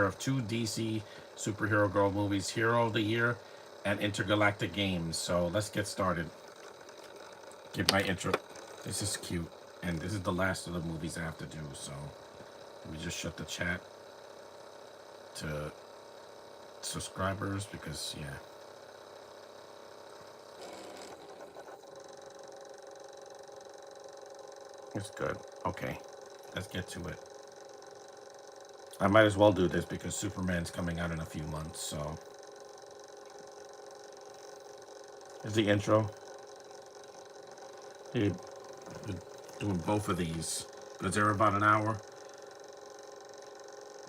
of two DC superhero girl movies, Hero of the Year and Intergalactic Games. So let's get started. Give my intro. This is cute. And this is the last of the movies I have to do. So let me just shut the chat to subscribers because, yeah, it's good. Okay, let's get to it. I might as well do this because Superman's coming out in a few months. So here's the intro. Hey, we're doing both of these because they're about an hour.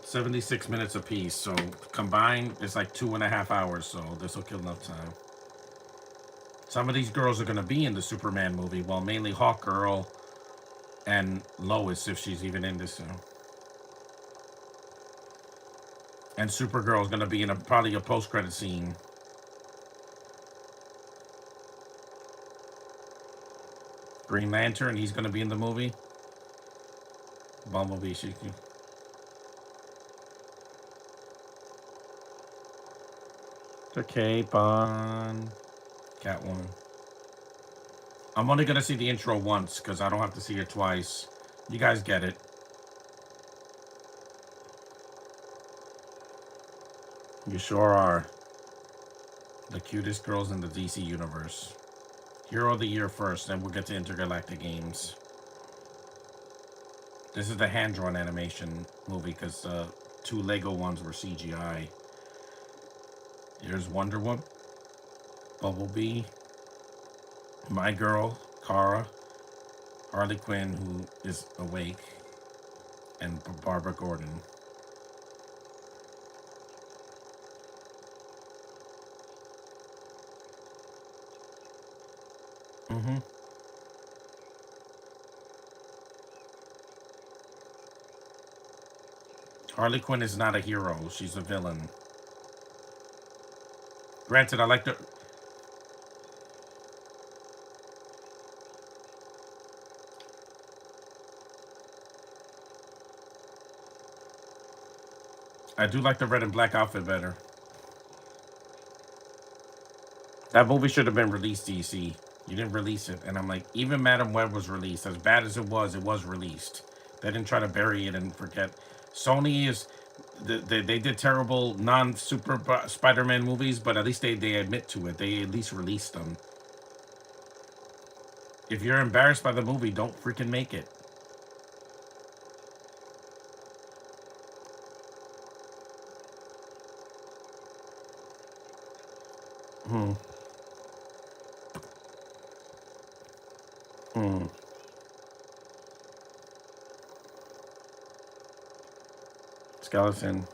76 minutes apiece. So combined, it's like 2.5 hours. So this will kill enough time. Some of these girls are going to be in the Superman movie, well, mainly Hawkgirl and Lois, if she's even in this. And Supergirl is going to be in probably a post-credit scene. Green Lantern, he's going to be in the movie. Bumblebee, she. The cape on. Catwoman. I'm only going to see the intro once because I don't have to see it twice. You guys get it. You sure are. The cutest girls in the DC universe. Hero of the Year first, then we'll get to Intergalactic Games. This is the hand-drawn animation movie because two Lego ones were CGI. Here's Wonder Woman, Bumblebee, My Girl, Kara, Harley Quinn, who is awake, and Barbara Gordon. Mm-hmm. Harley Quinn is not a hero. She's a villain. Granted, I like the. I do like the red and black outfit better. That movie should have been released, DC. You didn't release it. And I'm like, even Madam Web was released. As bad as it was released. They didn't try to bury it and forget. Sony is. They did terrible non-super Spider-Man movies, but at least they admit to it. They at least released them. If you're embarrassed by the movie, don't freaking make it. Hmm. Hmm. Skeleton.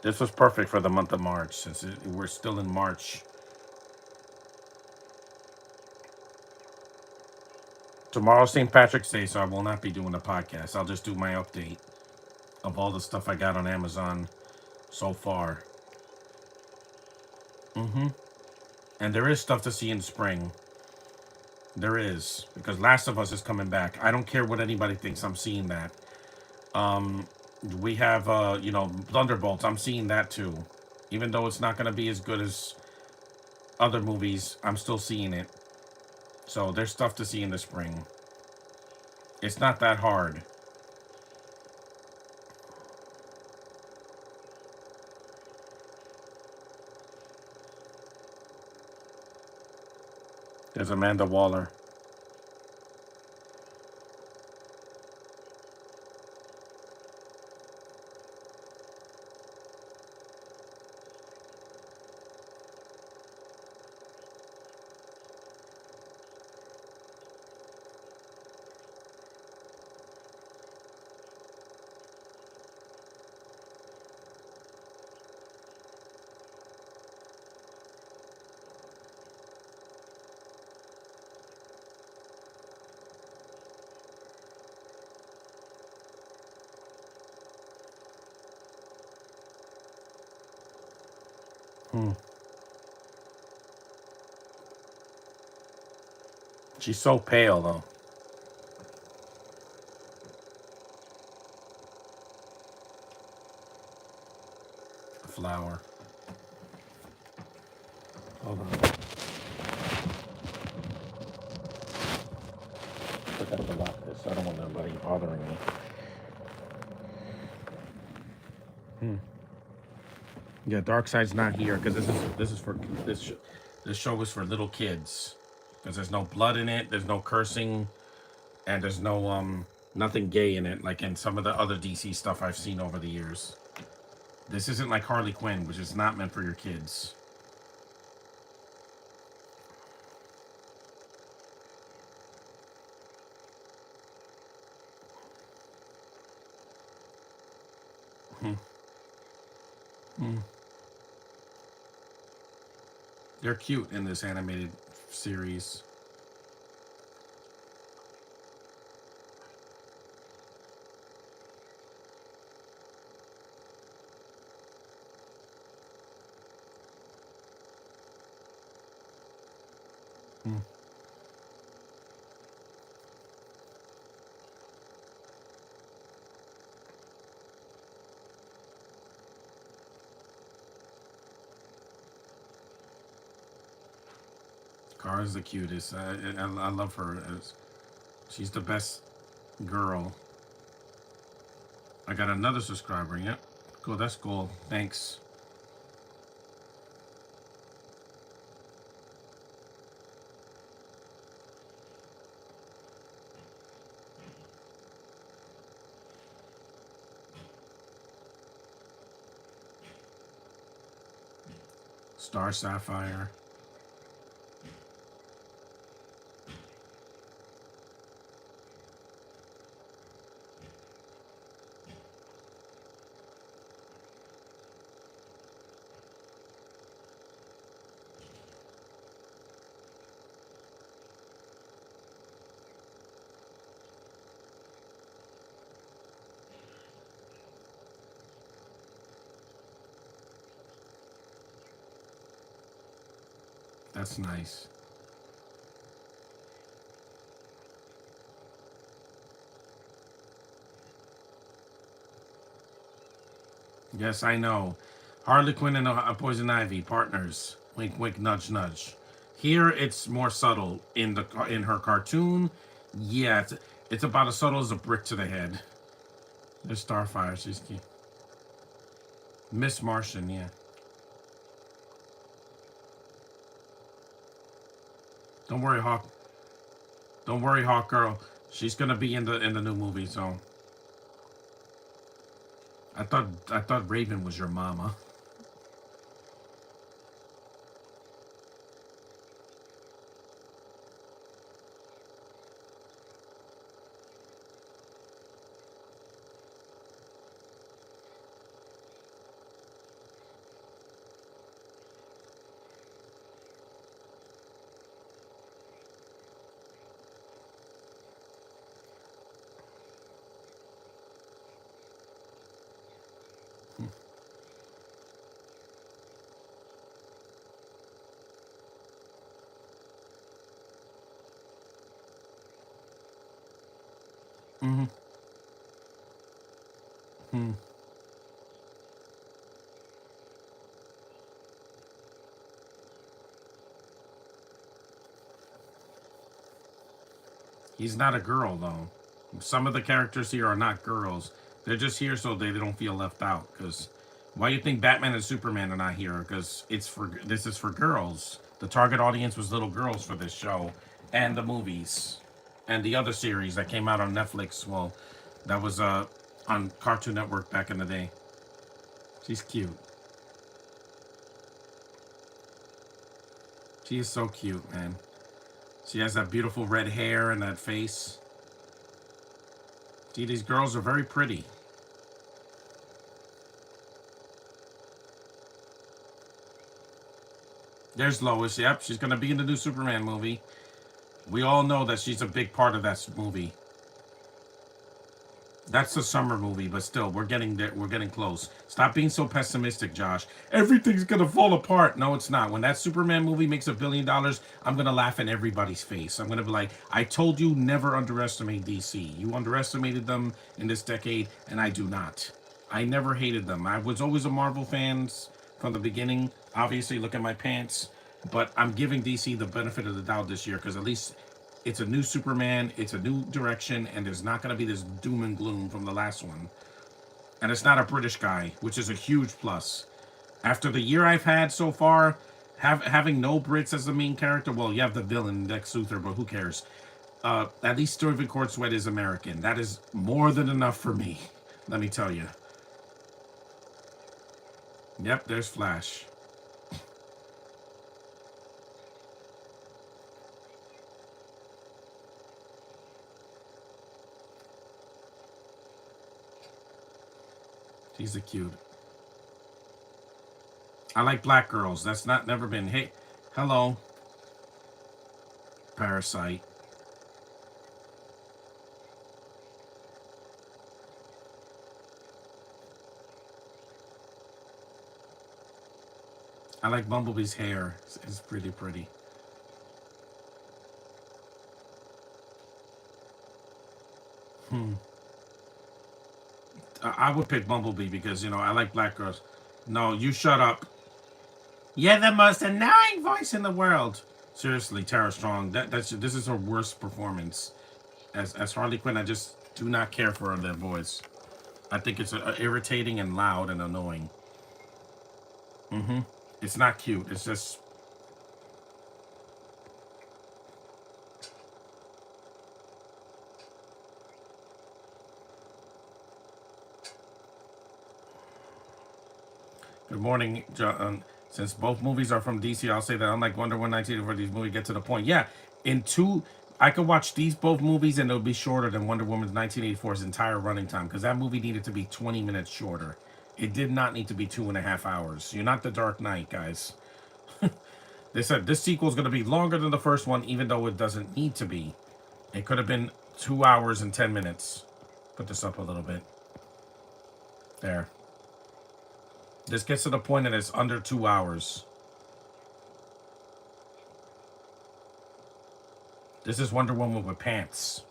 This was perfect for the month of March since we're still in March. Tomorrow's St. Patrick's Day, so I will not be doing a podcast. I'll just do my update of all the stuff I got on Amazon so far. Mm-hmm. And there is stuff to see in spring. There is because Last of Us is coming back. I don't care what anybody thinks. I'm seeing that. Um, we have Thunderbolts. I'm seeing that too. Even though it's not going to be as good as other movies, I'm still seeing it. So there's stuff to see in the spring. It's not that hard. There's Amanda Waller. She's so pale though. A flower. Hold on. I gotta lock this. I don't want nobody bothering me. Yeah, Dark Side's not here because this is for this show is for little kids because there's no blood in it, there's no cursing, and there's no nothing gay in it like in some of the other DC stuff I've seen over the years. This isn't like Harley Quinn, which is not meant for your kids. They're cute in this animated series. Kara's the cutest. I love her. She's the best girl. I got another subscriber. Yep. Cool. That's cool. Thanks. Star Sapphire. That's nice. Yes, I know. Harley Quinn and Poison Ivy partners. Wink, wink, nudge, nudge. Here, it's more subtle in her cartoon. Yeah, it's about as subtle as a brick to the head. There's Starfire. She's cute. Miss Martian. Yeah. Don't worry, Hawk. Don't worry, Hawk Girl. She's gonna be in the new movie. So I thought Raven was your mama. Mm-hmm. Hmm. He's not a girl though. Some of the characters here are not girls. They're just here so they don't feel left out. Because why do you think Batman and Superman are not here? Because this is for girls. The target audience was little girls for this show, and the movies, and the other series that came out on Netflix. Well, that was on Cartoon Network back in the day. She's cute. She is so cute, man. She has that beautiful red hair and that face. See, these girls are very pretty. There's Lois. Yep, she's gonna be in the new Superman movie. We all know that she's a big part of that movie. That's the summer movie, but still, we're getting there. We're getting close. Stop being so pessimistic, Josh. Everything's gonna fall apart. No, it's not. When that Superman movie makes $1 billion, I'm gonna laugh in everybody's face. I'm gonna be like, "I told you never underestimate DC. You underestimated them in this decade, and I do not. I never hated them. I was always a Marvel fan from the beginning. Obviously, look at my pants, but I'm giving DC the benefit of the doubt this year because at least it's a new Superman, it's a new direction, and there's not going to be this doom and gloom from the last one. And it's not a British guy, which is a huge plus. After the year I've had so far, having no Brits as the main character, well, you have the villain, Lex Luthor, but who cares? At least Stephen Sweat is American. That is more than enough for me, let me tell you. Yep, there's Flash. She's a cute. I like black girls. That's not never been. Hey, hello, Parasite. I like Bumblebee's hair. It's pretty pretty. Hmm. I would pick Bumblebee because I like black girls. No, you shut up. You're the most annoying voice in the world. Seriously, Tara Strong. This is her worst performance as Harley Quinn. I just do not care for her that voice. I think it's irritating and loud and annoying. Mm-hmm. It's not cute. It's just. Good morning, John. Since both movies are from DC, I'll say that unlike Wonder Woman 1984, these movies get to the point. Yeah, in two, I could watch these both movies and it'll be shorter than Wonder Woman's 1984's entire running time because that movie needed to be 20 minutes shorter. It did not need to be 2.5 hours. You're not the Dark Knight, guys. They said this sequel is going to be longer than the first one, even though it doesn't need to be. It could have been 2 hours and 10 minutes. Put this up a little bit. There. This gets to the point that it's under 2 hours. This is Wonder Woman with pants.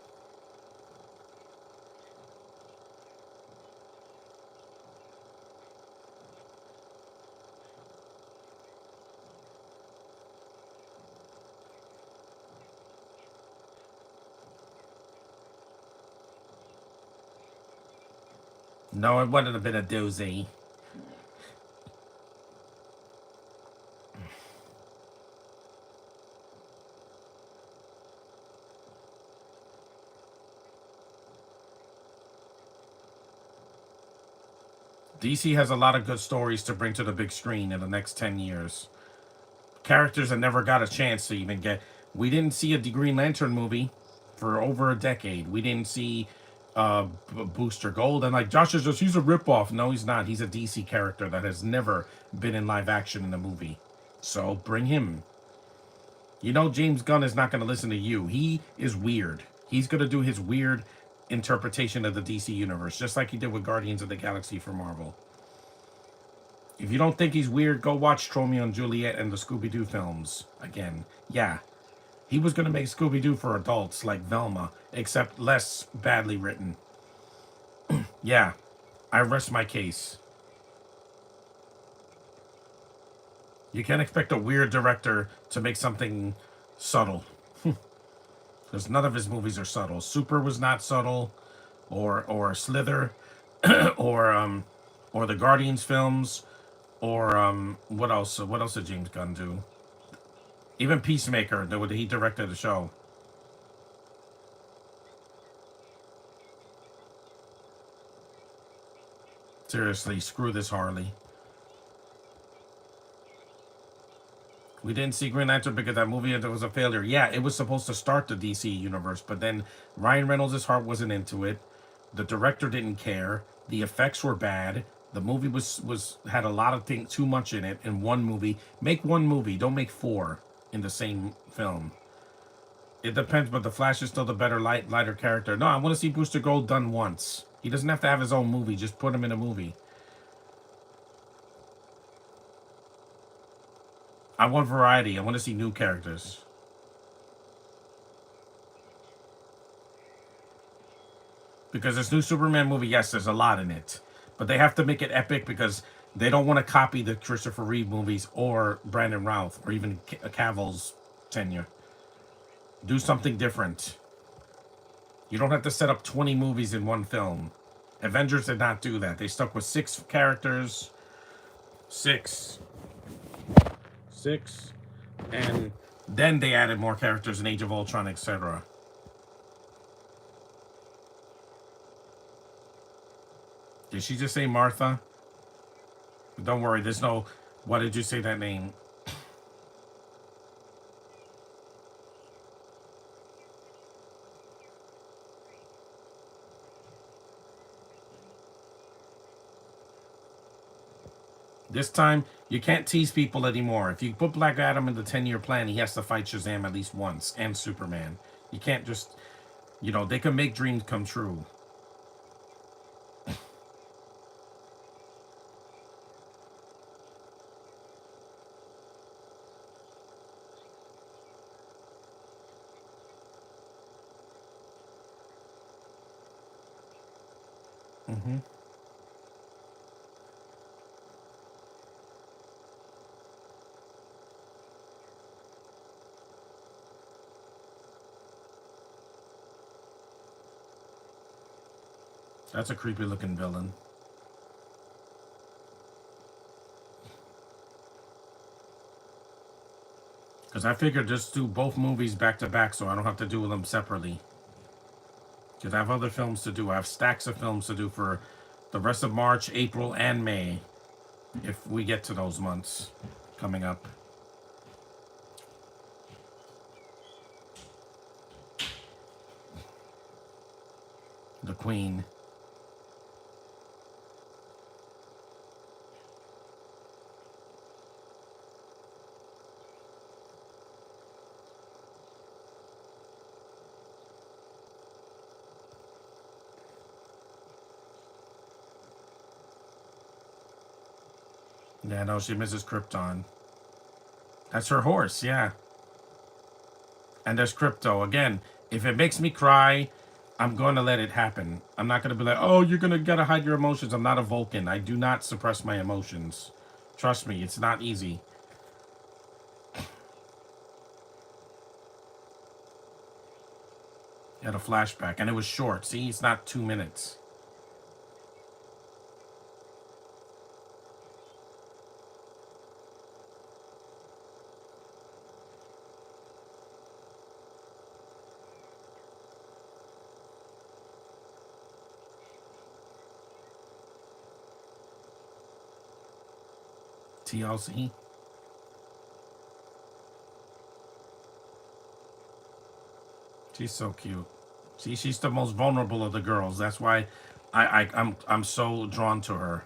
No, it wouldn't have been a doozy. DC has a lot of good stories to bring to the big screen in the next 10 years. Characters that never got a chance to even get. We didn't see a Green Lantern movie for over a decade. We didn't see Booster Gold. And like Josh is just, he's a ripoff. No, he's not. He's a DC character that has never been in live action in a movie. So bring him. James Gunn is not going to listen to you. He is weird. He's going to do his weird interpretation of the DC universe, just like he did with Guardians of the Galaxy for Marvel. If you don't think he's weird, go watch Romeo and Juliet and the Scooby-Doo films again. Yeah, he was going to make Scooby-Doo for adults like Velma, except less badly written. Yeah, I rest my case. You can't expect a weird director to make something subtle. Because none of his movies are subtle. Super was not subtle, or Slither, or the Guardians films, or what else? What else did James Gunn do? Even Peacemaker, he directed the show. Seriously, screw this Harley. We didn't see Green Lantern because that movie was a failure. Yeah, it was supposed to start the DC universe, but then Ryan Reynolds' heart wasn't into it. The director didn't care. The effects were bad. The movie was had a lot of things too much in it in one movie. Make one movie, don't make four in the same film. It depends, but the Flash is still the better lighter character. No, I want to see Booster Gold done once. He doesn't have to have his own movie. Just put him in a movie. I want variety. I want to see new characters. Because this new Superman movie, yes, there's a lot in it. But they have to make it epic because they don't want to copy the Christopher Reeve movies or Brandon Routh or even Cavill's tenure. Do something different. You don't have to set up 20 movies in one film. Avengers did not do that. They stuck with 6 characters. Six. Six. And then they added more characters in Age of Ultron, etc. Did she just say Martha? Don't worry, there's no. Why did you say that name? This time, you can't tease people anymore. If you put Black Adam in the 10-year plan, he has to fight Shazam at least once and Superman. You can't just, they can make dreams come true. Hmm. That's a creepy looking villain. Because I figured just do both movies back to back so I don't have to do them separately. Because I have other films to do. I have stacks of films to do for the rest of March, April, and May. If we get to those months coming up. The Queen. Yeah, no, she misses Krypton. That's her horse, yeah. And there's Crypto. Again, if it makes me cry, I'm going to let it happen. I'm not going to be like, oh, you're going to gotta hide your emotions. I'm not a Vulcan. I do not suppress my emotions. Trust me, it's not easy. Had a flashback, and it was short. See, it's not 2 minutes. TLC. She's so cute. See, she's the most vulnerable of the girls. That's why I'm so drawn to her.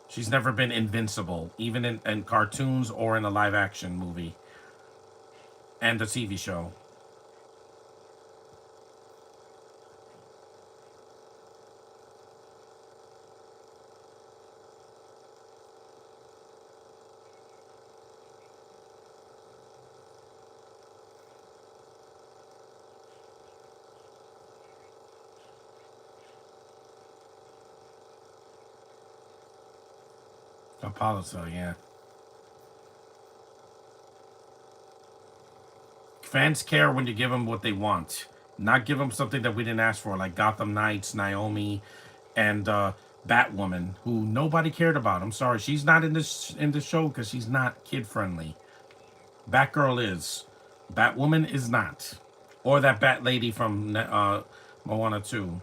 She's never been invincible, even in cartoons or in a live action movie and the TV show. Apollo, yeah. Fans care when you give them what they want, not give them something that we didn't ask for, like Gotham Knights, Naomi, and Batwoman, who nobody cared about. I'm sorry, she's not in this show because she's not kid friendly. Batgirl is, Batwoman is not, or that Bat Lady from Moana 2.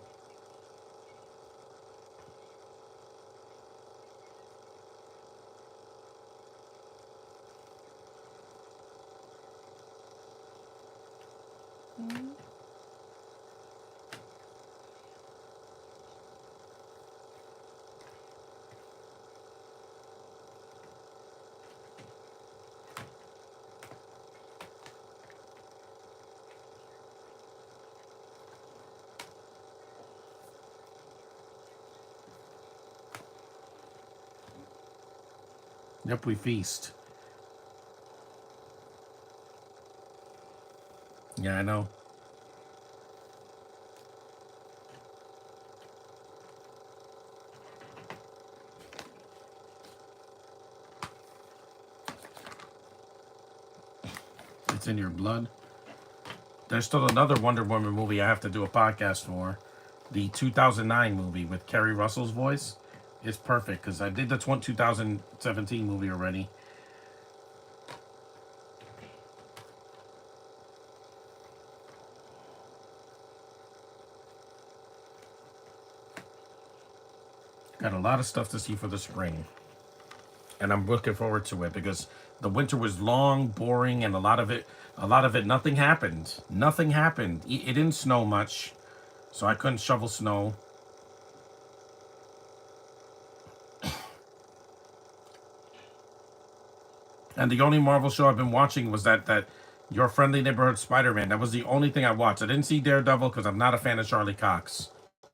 Yep, we feast. Yeah, I know. It's in your blood. There's still another Wonder Woman movie I have to do a podcast for. The 2009 movie with Kerry Russell's voice. It's perfect because I did the 2017 movie already. Got a lot of stuff to see for the spring. And I'm looking forward to it because the winter was long, boring, and a lot of it, nothing happened. Nothing happened. It didn't snow much, so I couldn't shovel snow. And the only Marvel show I've been watching was that Your Friendly Neighborhood Spider-Man. That was the only thing I watched. I didn't see Daredevil because I'm not a fan of Charlie Cox.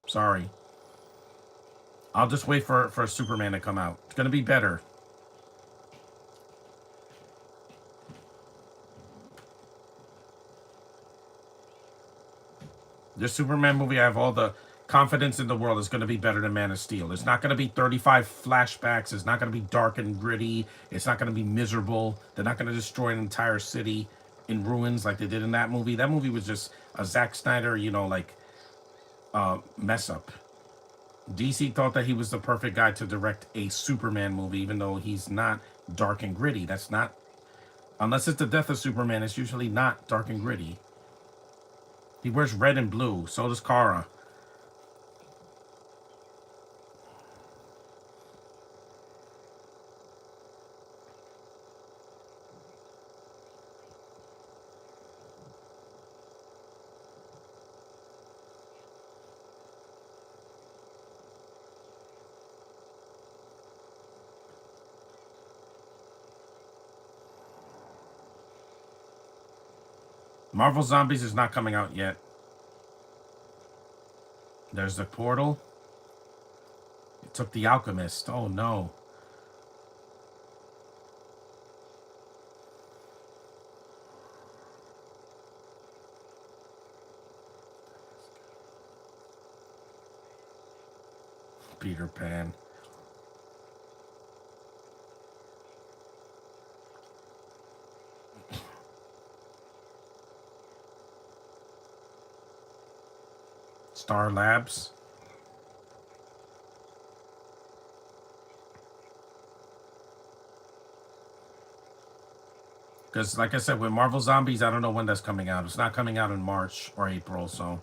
Sorry. I'll just wait for Superman to come out. It's gonna be better. This Superman movie, I have all the confidence in the world, is going to be better than Man of Steel. It's not going to be 35 flashbacks. It's not going to be dark and gritty. It's not going to be miserable. They're not going to destroy an entire city in ruins like they did in that movie. That movie was just a Zack Snyder, like mess up. DC thought that he was the perfect guy to direct a Superman movie, even though he's not dark and gritty. That's not, unless it's the death of Superman, it's usually not dark and gritty. He wears red and blue. So does Kara. Marvel Zombies is not coming out yet. There's the Portal. It took the Alchemist. Oh no. Peter Pan. Star Labs. Because, like I said, with Marvel Zombies, I don't know when that's coming out. It's not coming out in March or April, so.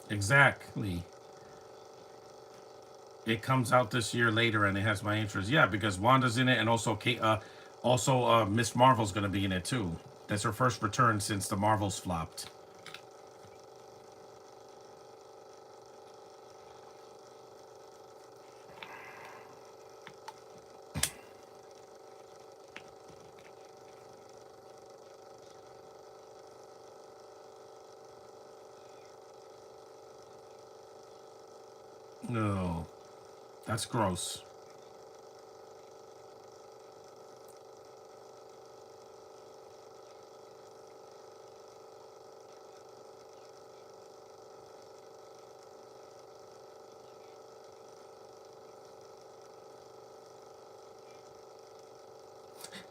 Exactly. It comes out this year later, and it has my interest. Yeah, because Wanda's in it, and also Miss Marvel's gonna be in it too. That's her first return since the Marvels flopped. No, that's gross.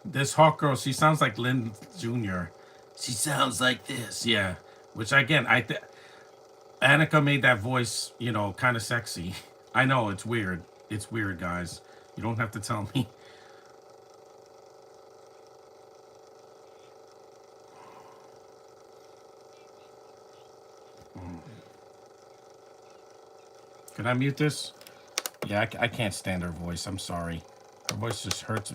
This Hawk girl, she sounds like Lynn Jr. She sounds like this, yeah. Which again, Annika made that voice, kind of sexy. I know it's weird. It's weird, guys. You don't have to tell me. Can I mute this? Yeah, I can't stand her voice. I'm sorry. Her voice just hurts.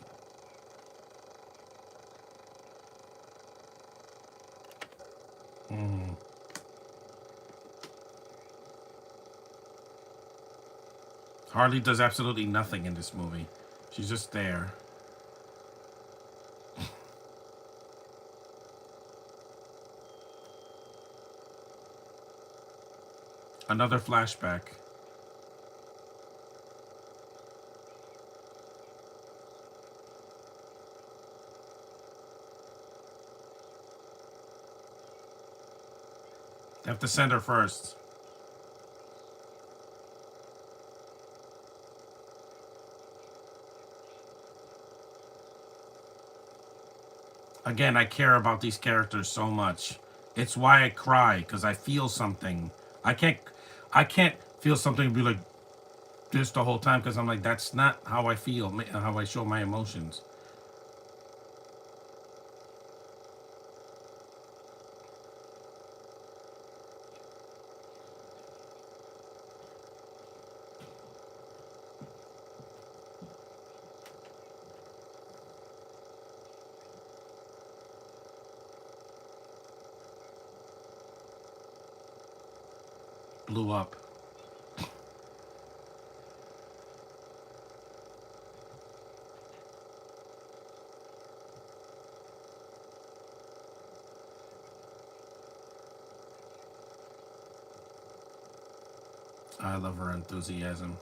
Mm. Harley does absolutely nothing in this movie. She's just there. Another flashback. They have to send her first. Again, I care about these characters so much. It's why I cry, because I feel something. I can't I can't feel something and be like this the whole time, because I'm like, that's not how I feel, how I show my emotions. Blew up. I love her enthusiasm.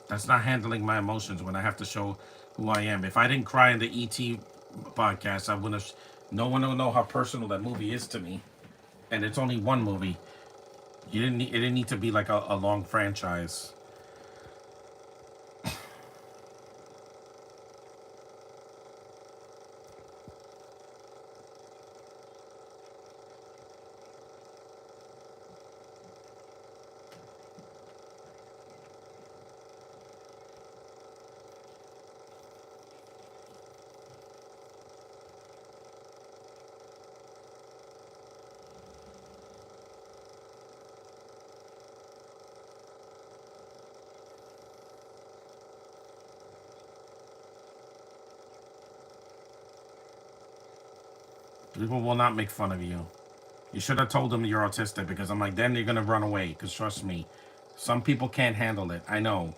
That's not handling my emotions when I have to show who I am. If I didn't cry in the ET podcast, I wouldn't have. No one will know how personal that movie is to me. And it's only one movie. You didn't. It didn't need to be like a long franchise. People will not make fun of you. You should have told them you're autistic, because I'm like, then you're gonna run away. Because trust me, some people can't handle it. I know.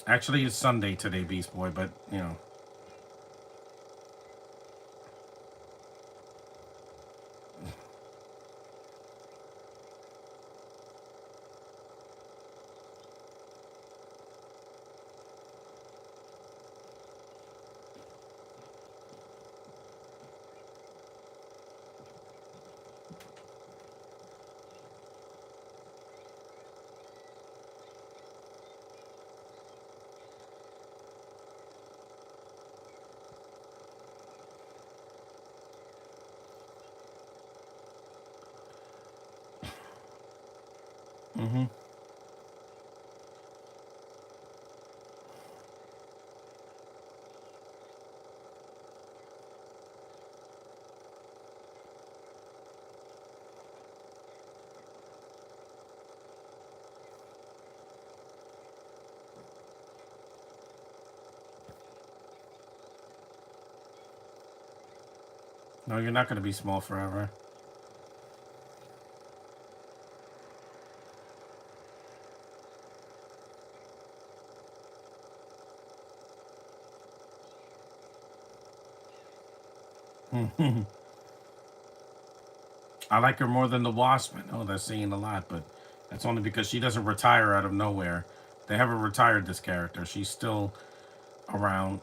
Actually, it's Sunday today, Beast Boy, but you know. Mm-hmm. No, you're not gonna be small forever. I like her more than the Wasp. I know that's saying a lot, but that's only because she doesn't retire out of nowhere. They haven't retired this character. She's still around.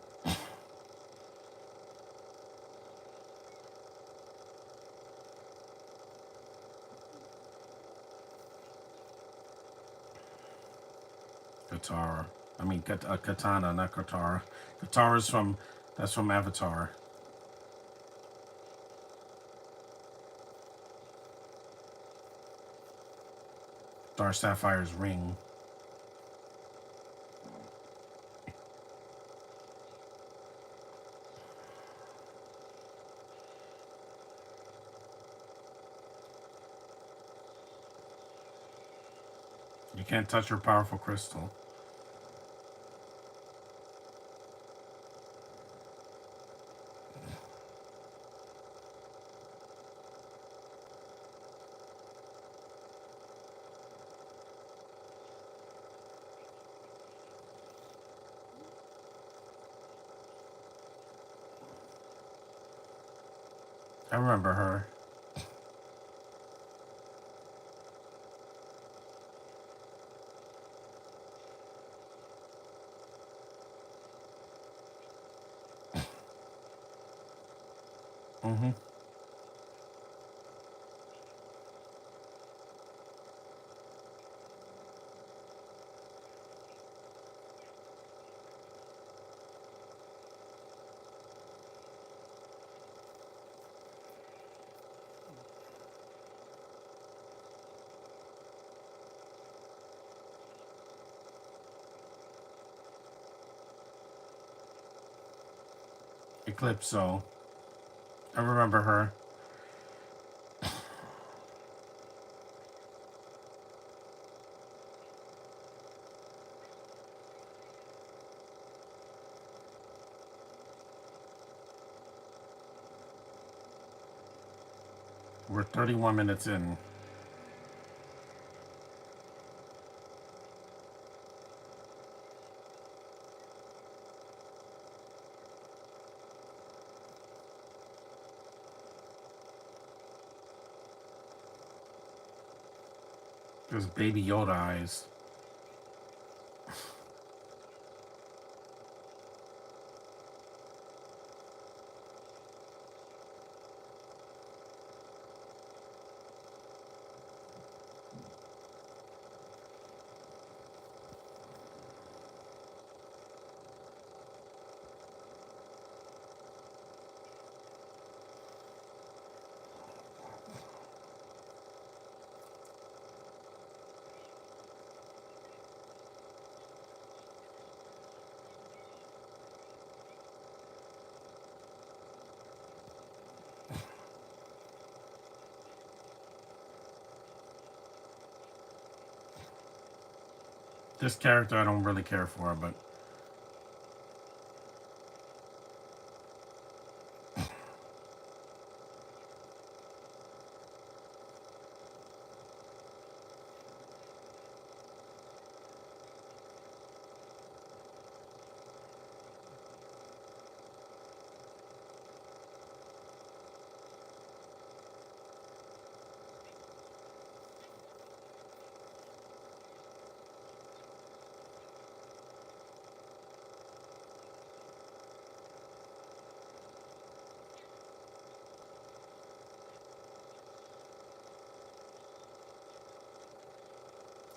Katara. I mean, Katana, not Katara. Katara's from, that's from Avatar. Star Sapphire's ring. You can't touch her powerful crystal. I remember her. Mm-hmm. Eclipso. I remember her. We're 31 minutes in. There's Baby Yoda eyes. This character I don't really care for, but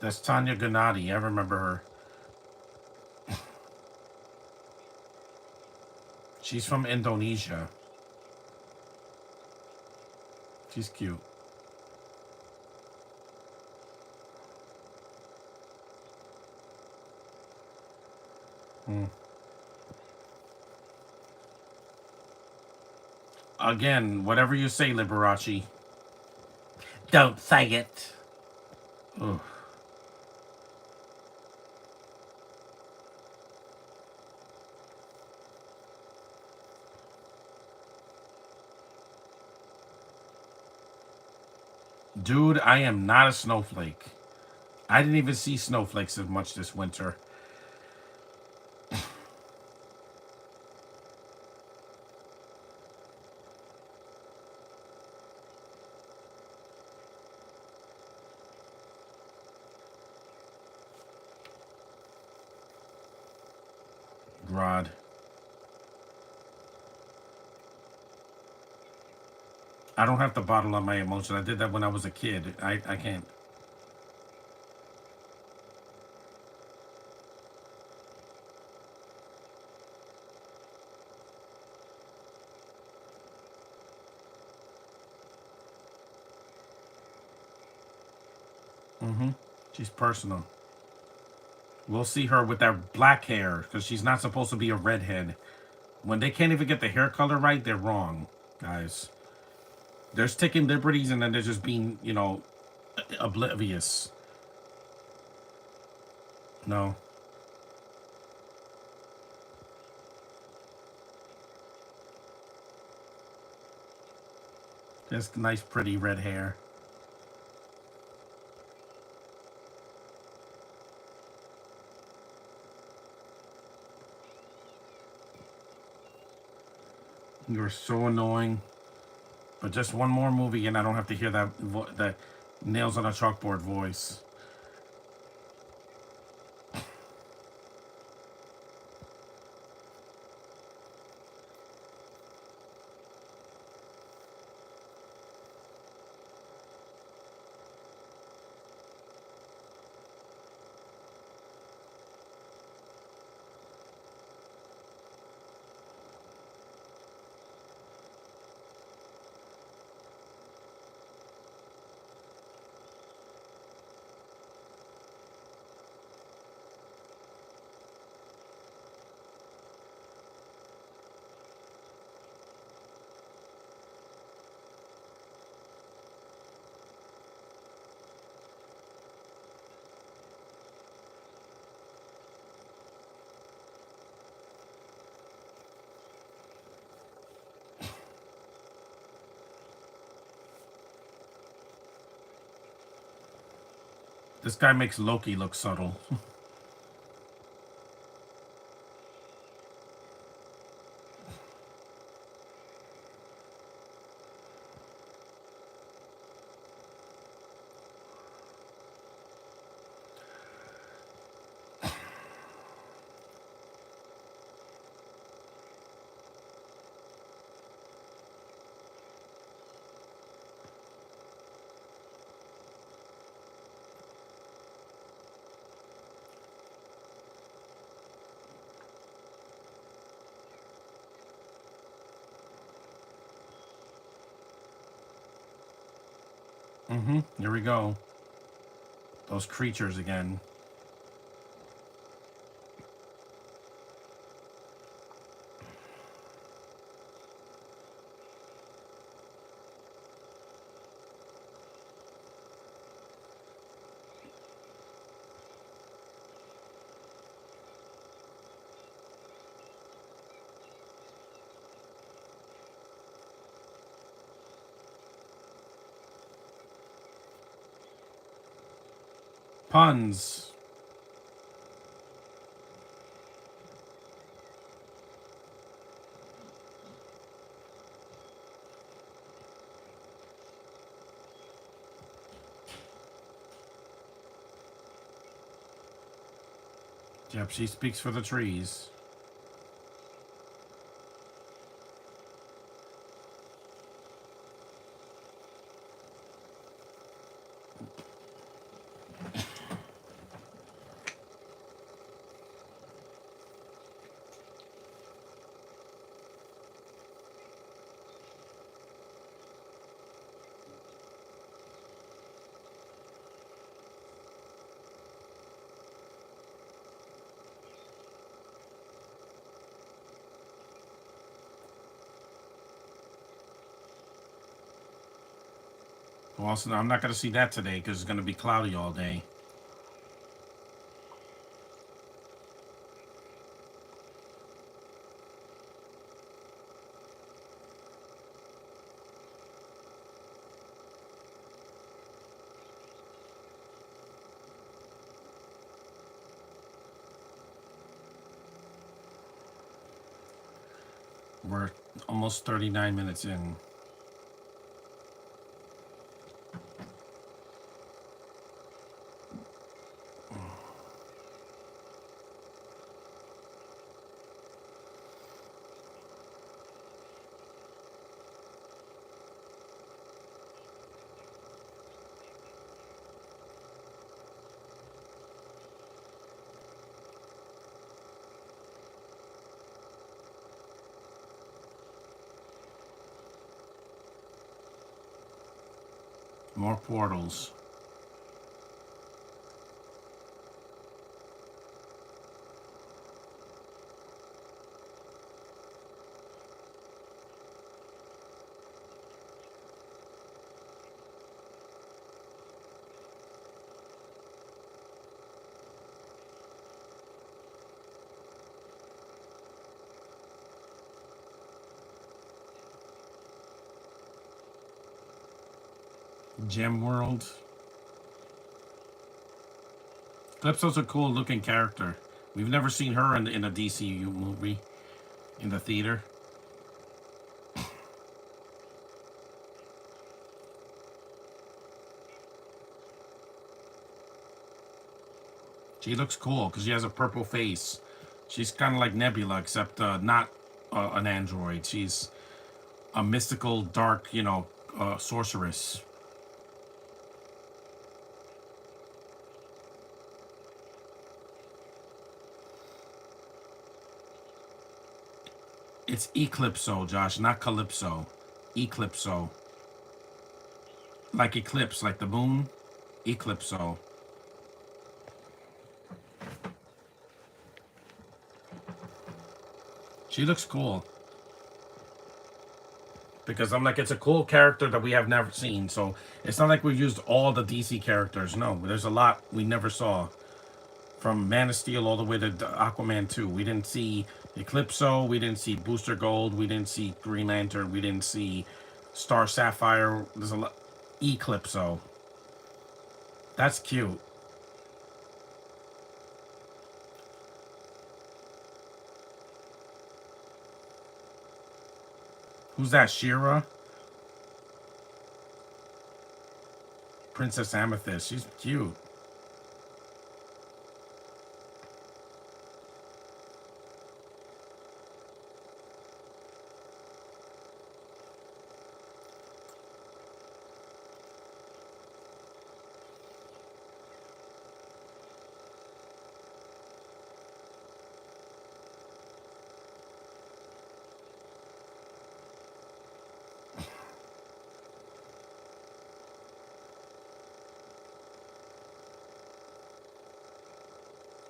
that's Tanya Gennady. I remember her. She's from Indonesia. She's cute. Hmm. Again, whatever you say, Liberace. Don't say it. Ugh. Dude, I am not a snowflake. I didn't even see snowflakes as much this winter. Rod. I don't have to bottle up my emotions. I did that when I was a kid. I can't. Mm-hmm. She's personal. We'll see her with that black hair because she's not supposed to be a redhead. When they can't even get the hair color right, they're wrong, guys. They're taking liberties and then they're just being, oblivious. No. Just nice, pretty red hair. You're so annoying. But just one more movie, and I don't have to hear that nails on a chalkboard voice. This guy makes Loki look subtle. Here we go. Those creatures again. Puns. Yep, she speaks for the trees. Well, also, I'm not going to see that today because it's going to be cloudy all day. We're almost 39 minutes in. More portals. Gem World. Calypso's a cool looking character. We've never seen her in a DCU movie in the theater. She looks cool because she has a purple face. She's kind of like Nebula, except not an android. She's a mystical, dark, sorceress. It's Eclipso, Josh, not Calypso. Eclipso. Like eclipse, like the moon. Eclipso. She looks cool. Because I'm like, it's a cool character that we have never seen. So it's not like we've used all the DC characters. No, there's a lot we never saw. From Man of Steel all the way to Aquaman 2. We didn't see Eclipso. We didn't see Booster Gold. We didn't see Green Lantern. We didn't see Star Sapphire. There's a lot. Eclipso. That's cute. Who's that? Shira? Princess Amethyst. She's cute.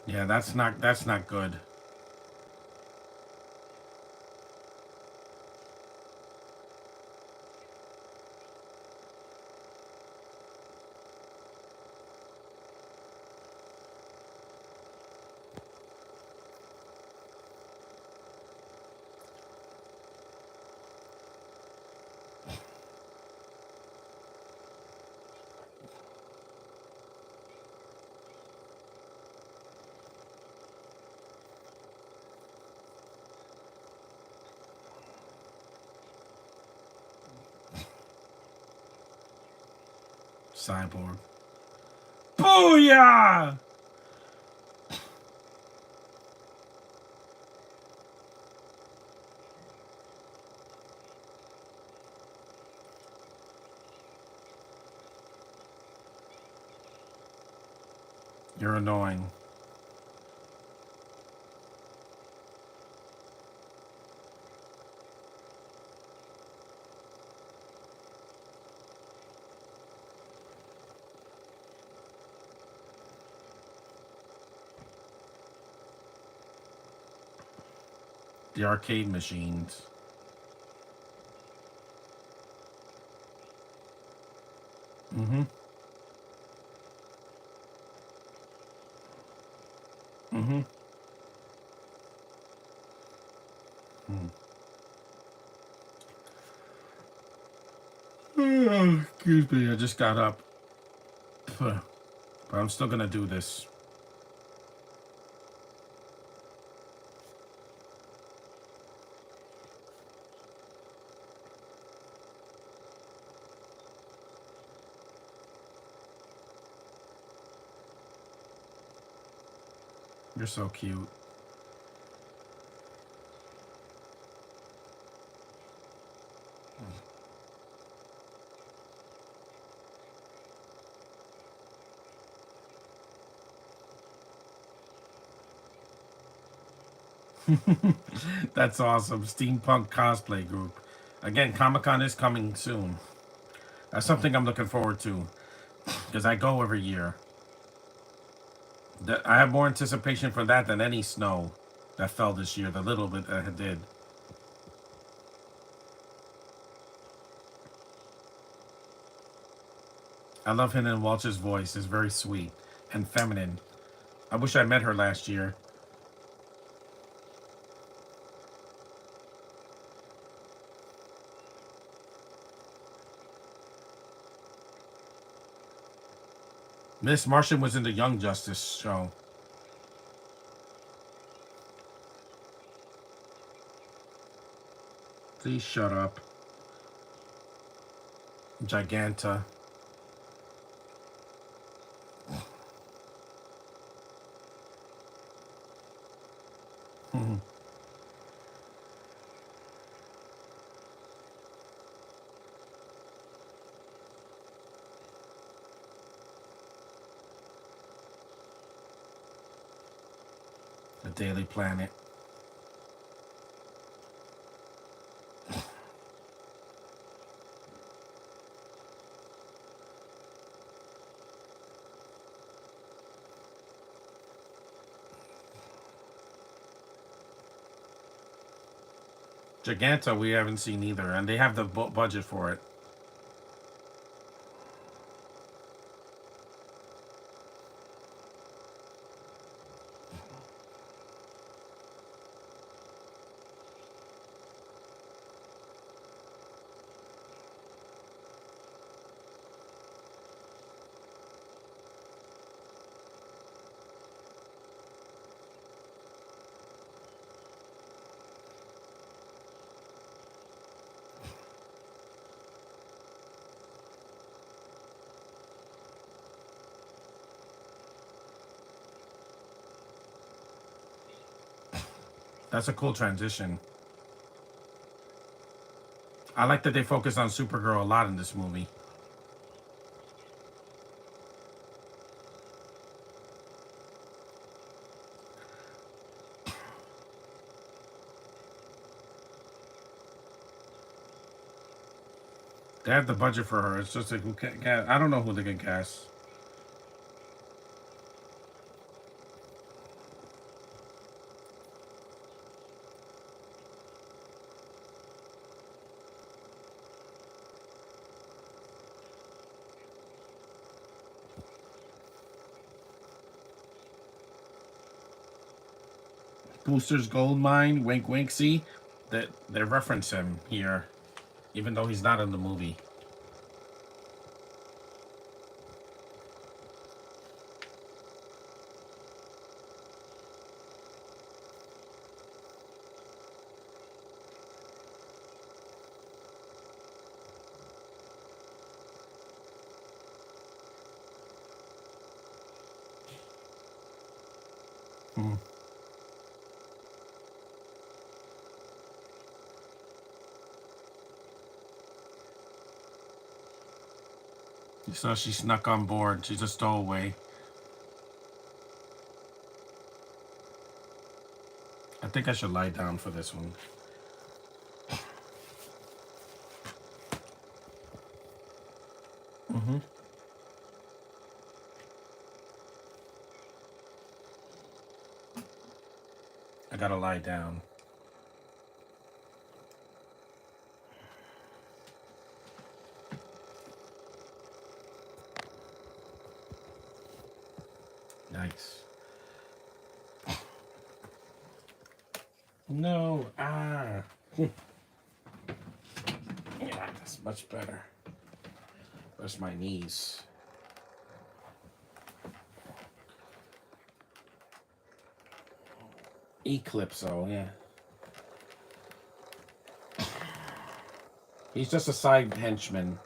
Yeah, that's not good. Cyborg. Booyah! You're annoying. The arcade machines. Mm-hmm. Mm-hmm. Excuse me, I just got up. But I'm still gonna do this. You're so cute. That's awesome. Steampunk cosplay group. Again, Comic Con is coming soon. That's something I'm looking forward to because I go every year. I have more anticipation for that than any snow that fell this year. The little bit that it did. I love Hidden Walsh's voice. It's very sweet and feminine. I wish I met her last year. Miss Martian was in the Young Justice show. Please shut up. Giganta. Mhm. The Daily Planet. Giganta, we haven't seen either, and they have the budget for it. That's a cool transition. I like that they focus on Supergirl a lot in this movie. They have the budget for her. It's just like who can, I don't know who they can cast. Booster's gold mine, wink wink. See, that they reference him here, even though he's not in the movie. Hmm. So she snuck on board. She's a stowaway. I think I should lie down for this one. Hmm. I gotta lie down. Nice. No. Ah. Yeah, that's much better. Where's my knees? Eclipso, yeah. He's just a side henchman.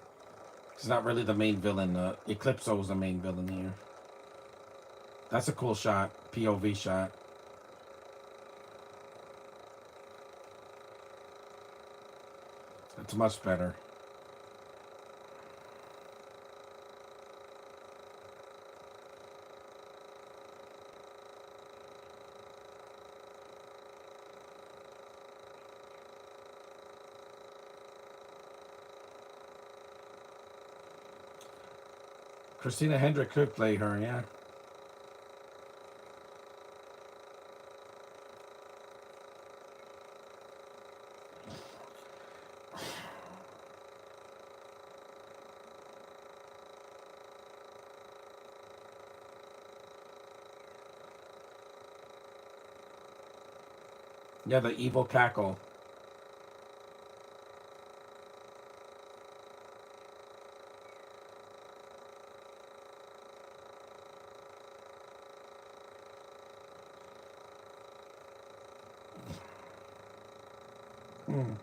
He's not really the main villain. Eclipso is the main villain here. That's a cool shot. POV shot. It's much better. Christina Hendrick could play her, yeah. Yeah, the evil cackle. Hmm.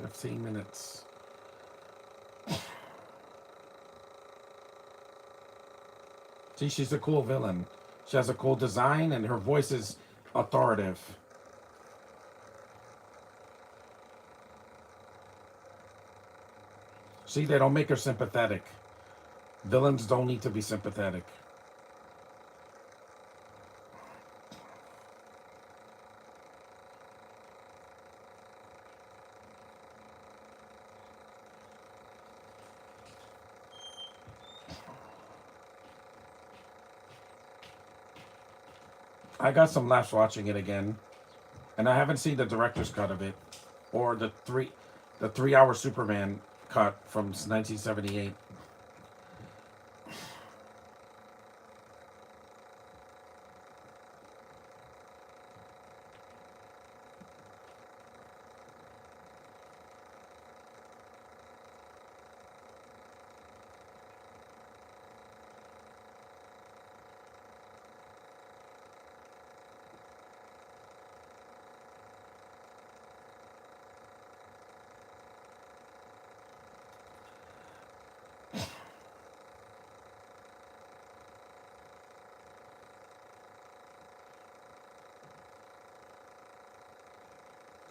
15 minutes. See, she's a cool villain. She has a cool design, and her voice is authoritative. See, they don't make her sympathetic. Villains don't need to be sympathetic. I got some laughs watching it again, and I haven't seen the director's cut of it, or the 3 hour Superman cut from 1978.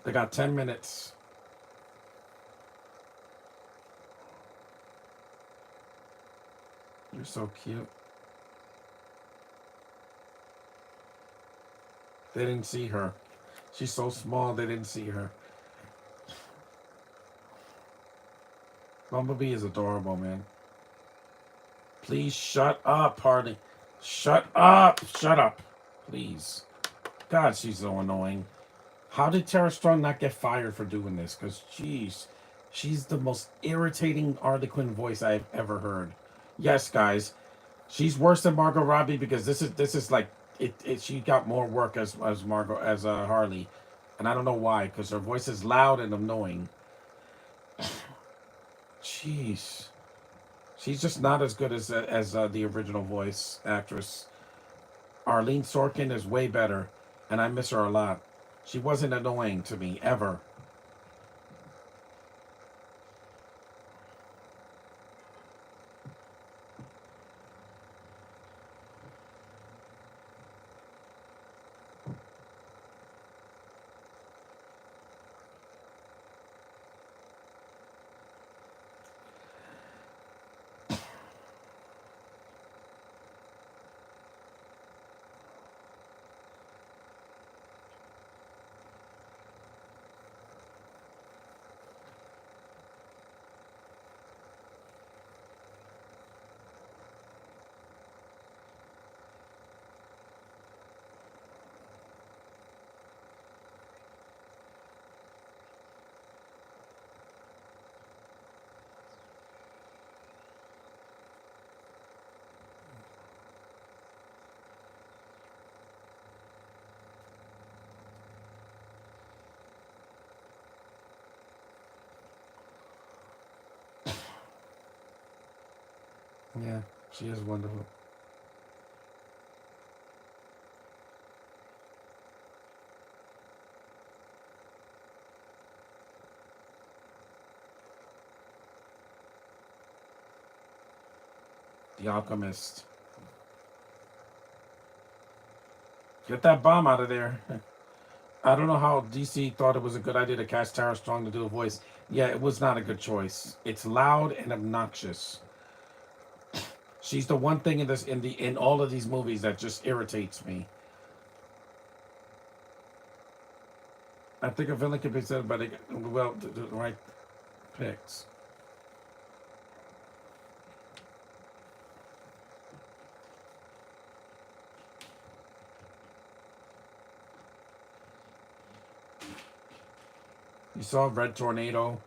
They got 10 minutes. You're so cute. They didn't see her. She's so small, they didn't see her. Bumblebee is adorable, man. Please shut up, Harley. Shut up. Shut up. Please. God, she's so annoying. How did Tara Strong not get fired for doing this? Because, jeez, she's the most irritating Harley Quinn voice I've ever heard. Yes, guys, she's worse than Margot Robbie because this is like she got more work as Margot as Harley, and I don't know why because her voice is loud and annoying. Jeez, she's just not as good as the original voice actress. Arlene Sorkin is way better, and I miss her a lot. She wasn't annoying to me ever. Yeah, she is wonderful. The Alchemist. Get that bomb out of there. I don't know how DC thought it was a good idea to cast Tara Strong to do a voice. Yeah, it was not a good choice. It's loud and obnoxious. She's the one thing in all of these movies that just irritates me. I think a villain can be said, but well, the right picks. You saw Red Tornado.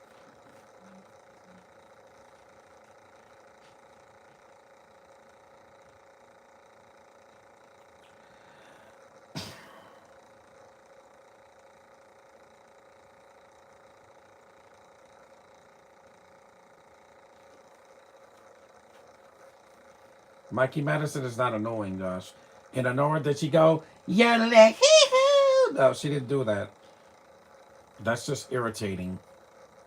Mikey Madison is not annoying, Josh. In Anora, did she go, yeah, like, no, she didn't do that. That's just irritating.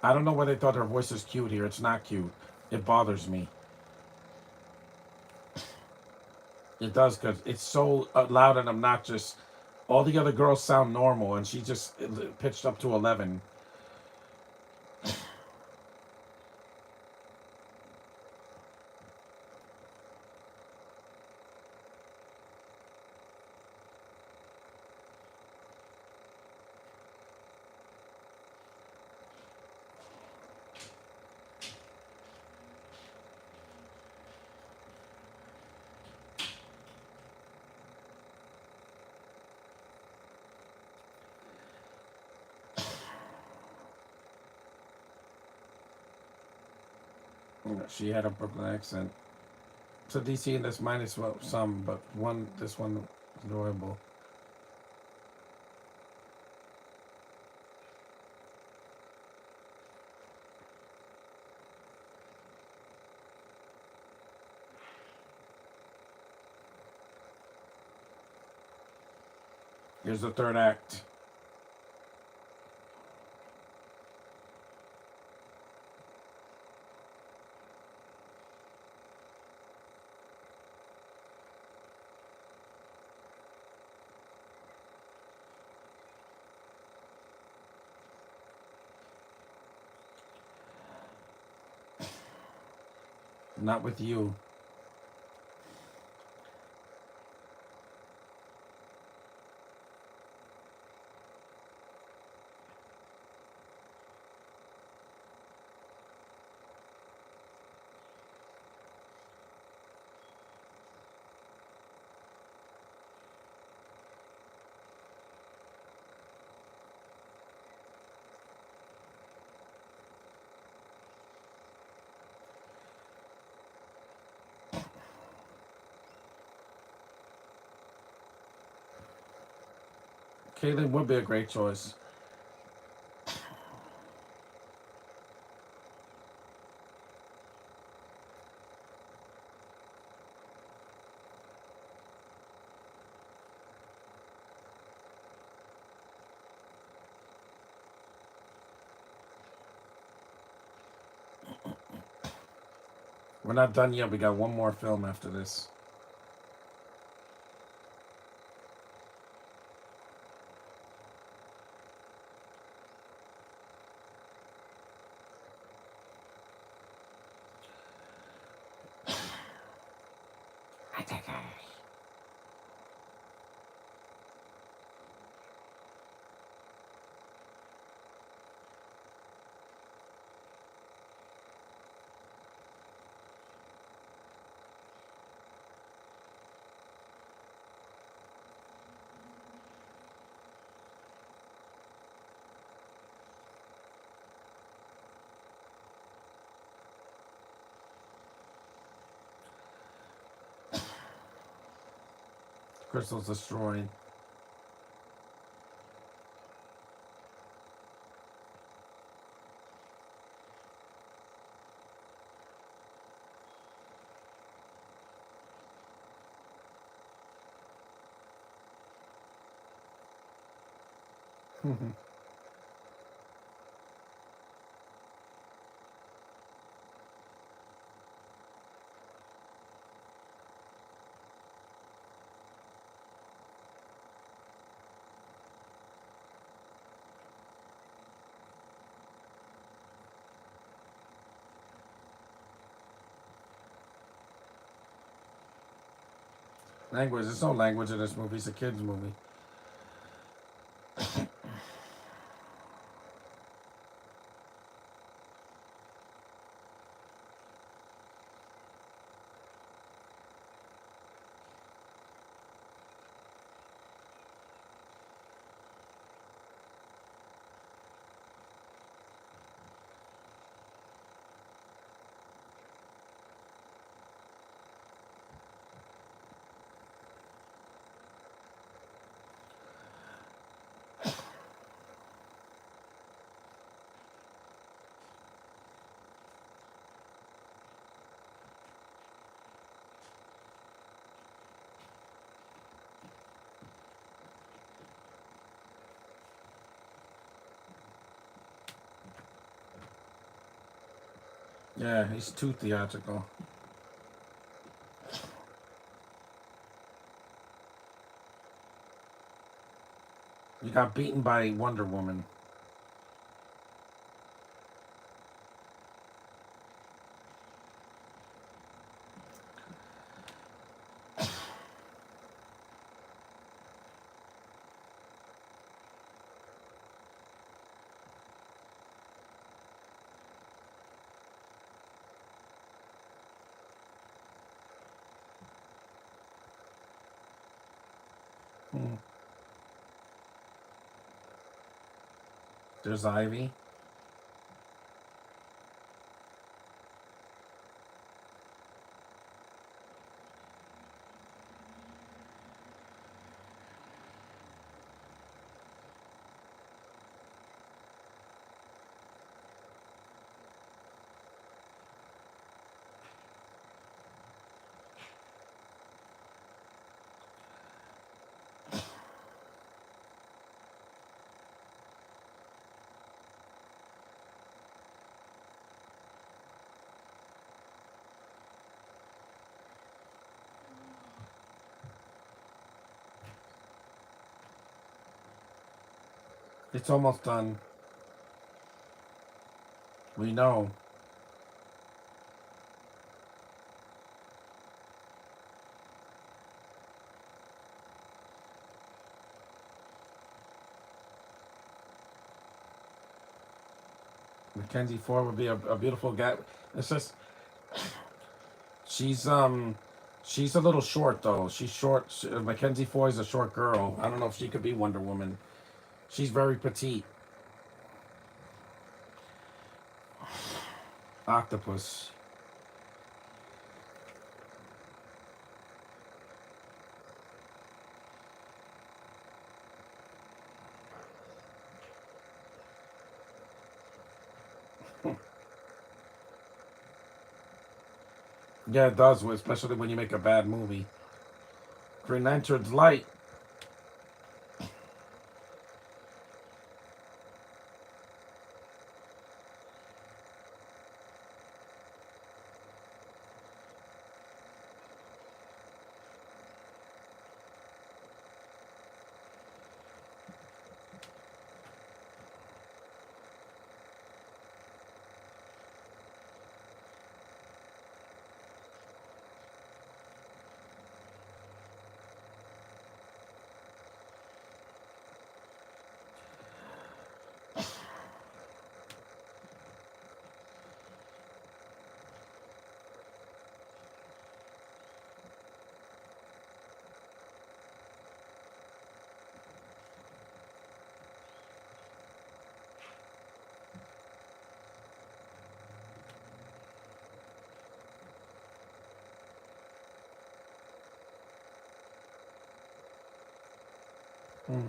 I don't know why they thought her voice is cute here. It's not cute. It bothers me. It does because it's so loud and obnoxious. All the other girls sound normal, and she just pitched up to 11. She had a Brooklyn accent. So DC in this minus well, some, but this one is enjoyable. Here's the third act. Not with you. Caitlyn would be a great choice. We're not done yet. We got one more film after this. Crystal's destroyed. Language. There's no language in this movie. It's a kids' movie. Yeah, he's too theatrical. You got beaten by Wonder Woman. Hmm. There's Ivy. It's almost done. We know. Mackenzie Ford would be a beautiful guy. It's just she's she's a little short though. She's short. Mackenzie Foy is a short girl. I don't know if she could be Wonder Woman. She's very petite. Octopus. Yeah, it does, especially when you make a bad movie. Green Lantern's light. Hmm.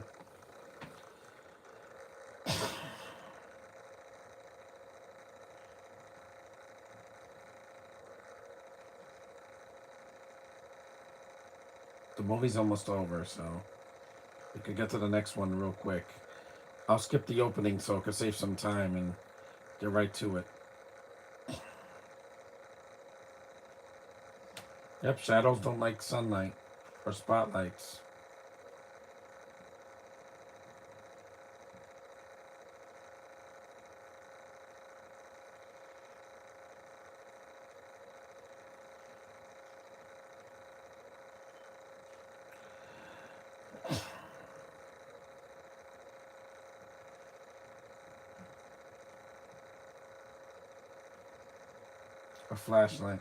The movie's almost over, so we could get to the next one real quick. I'll skip the opening so I can save some time and get right to it. Yep, shadows don't like sunlight or spotlights. A flashlight.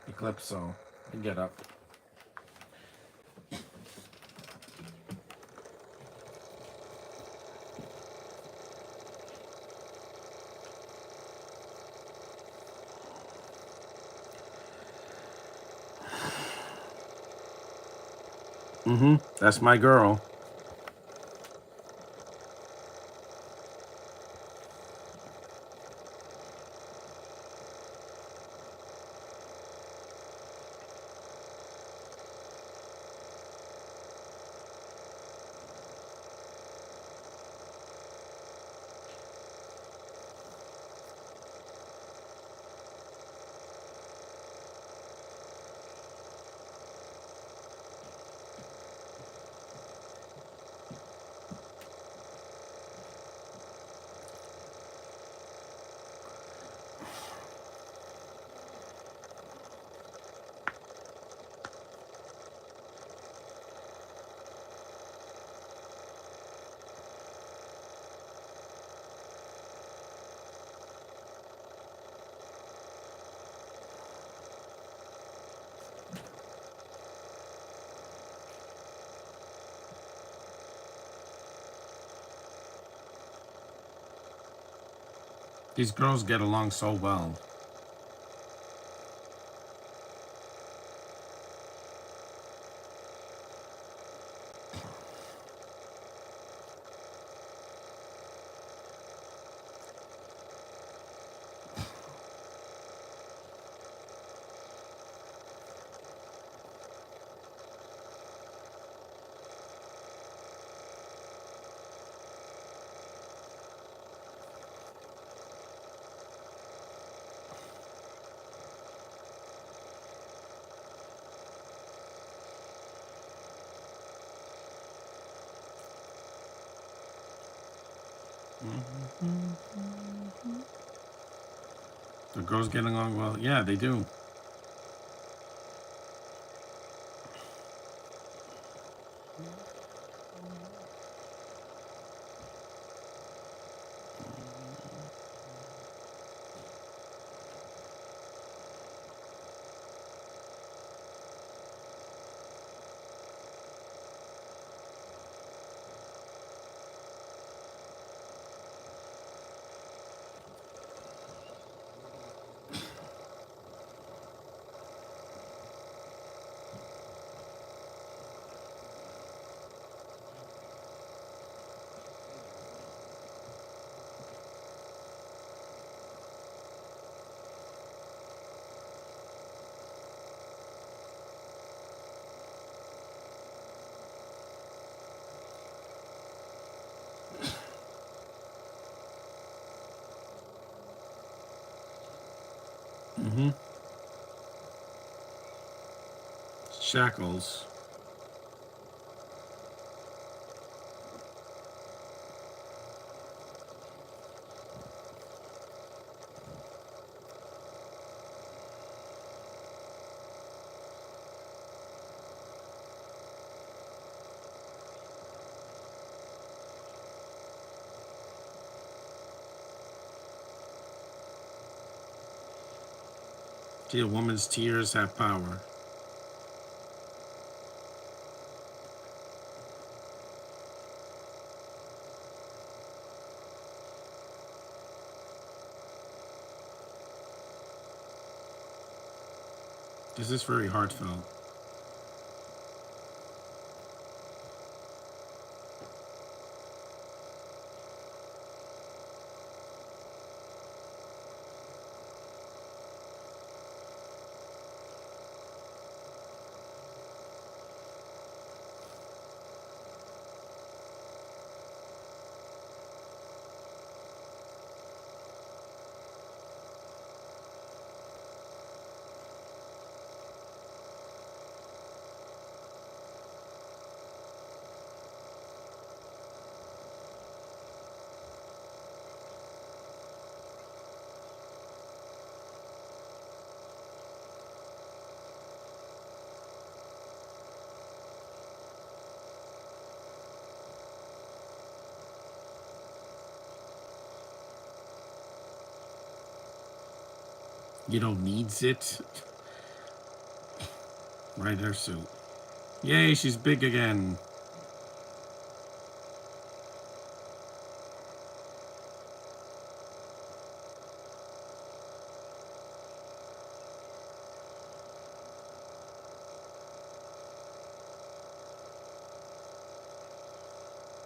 Eclipso. You get up. Mm-hmm. That's my girl. These girls get along so well. The girls get along well. Yeah, they do. Mm-hmm. Shackles. See, a woman's tears have power. This is very heartfelt. You know, needs it. Right, her suit. Yay, she's big again.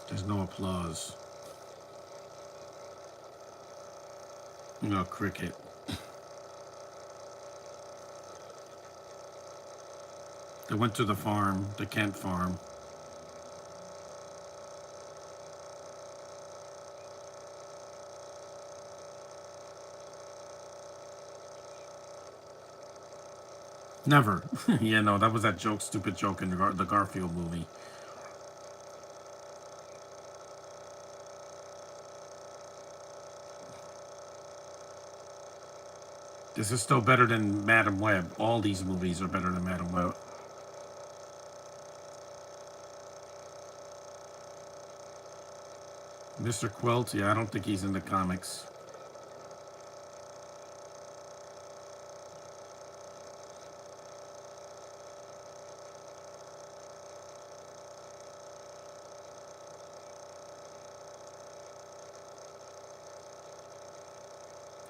There's no applause. No cricket. They went to the farm, the Kent farm. Never. Yeah, no, that was that joke, stupid joke in the Garfield movie. This is still better than Madam Web. All these movies are better than Madam Web. Mr. Quilt, yeah, I don't think he's in the comics.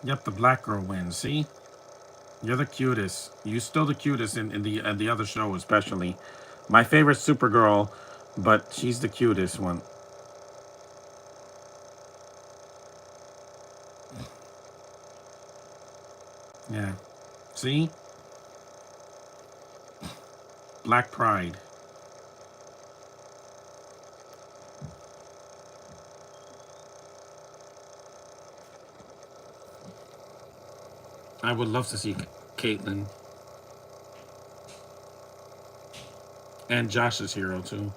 Yep, the black girl wins. See, you're the cutest. You still the cutest in the other show, especially. My favorite Supergirl, but she's the cutest one. Yeah. See, Black Pride. I would love to see Caitlyn and Josh's hero too.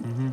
Mm-hmm.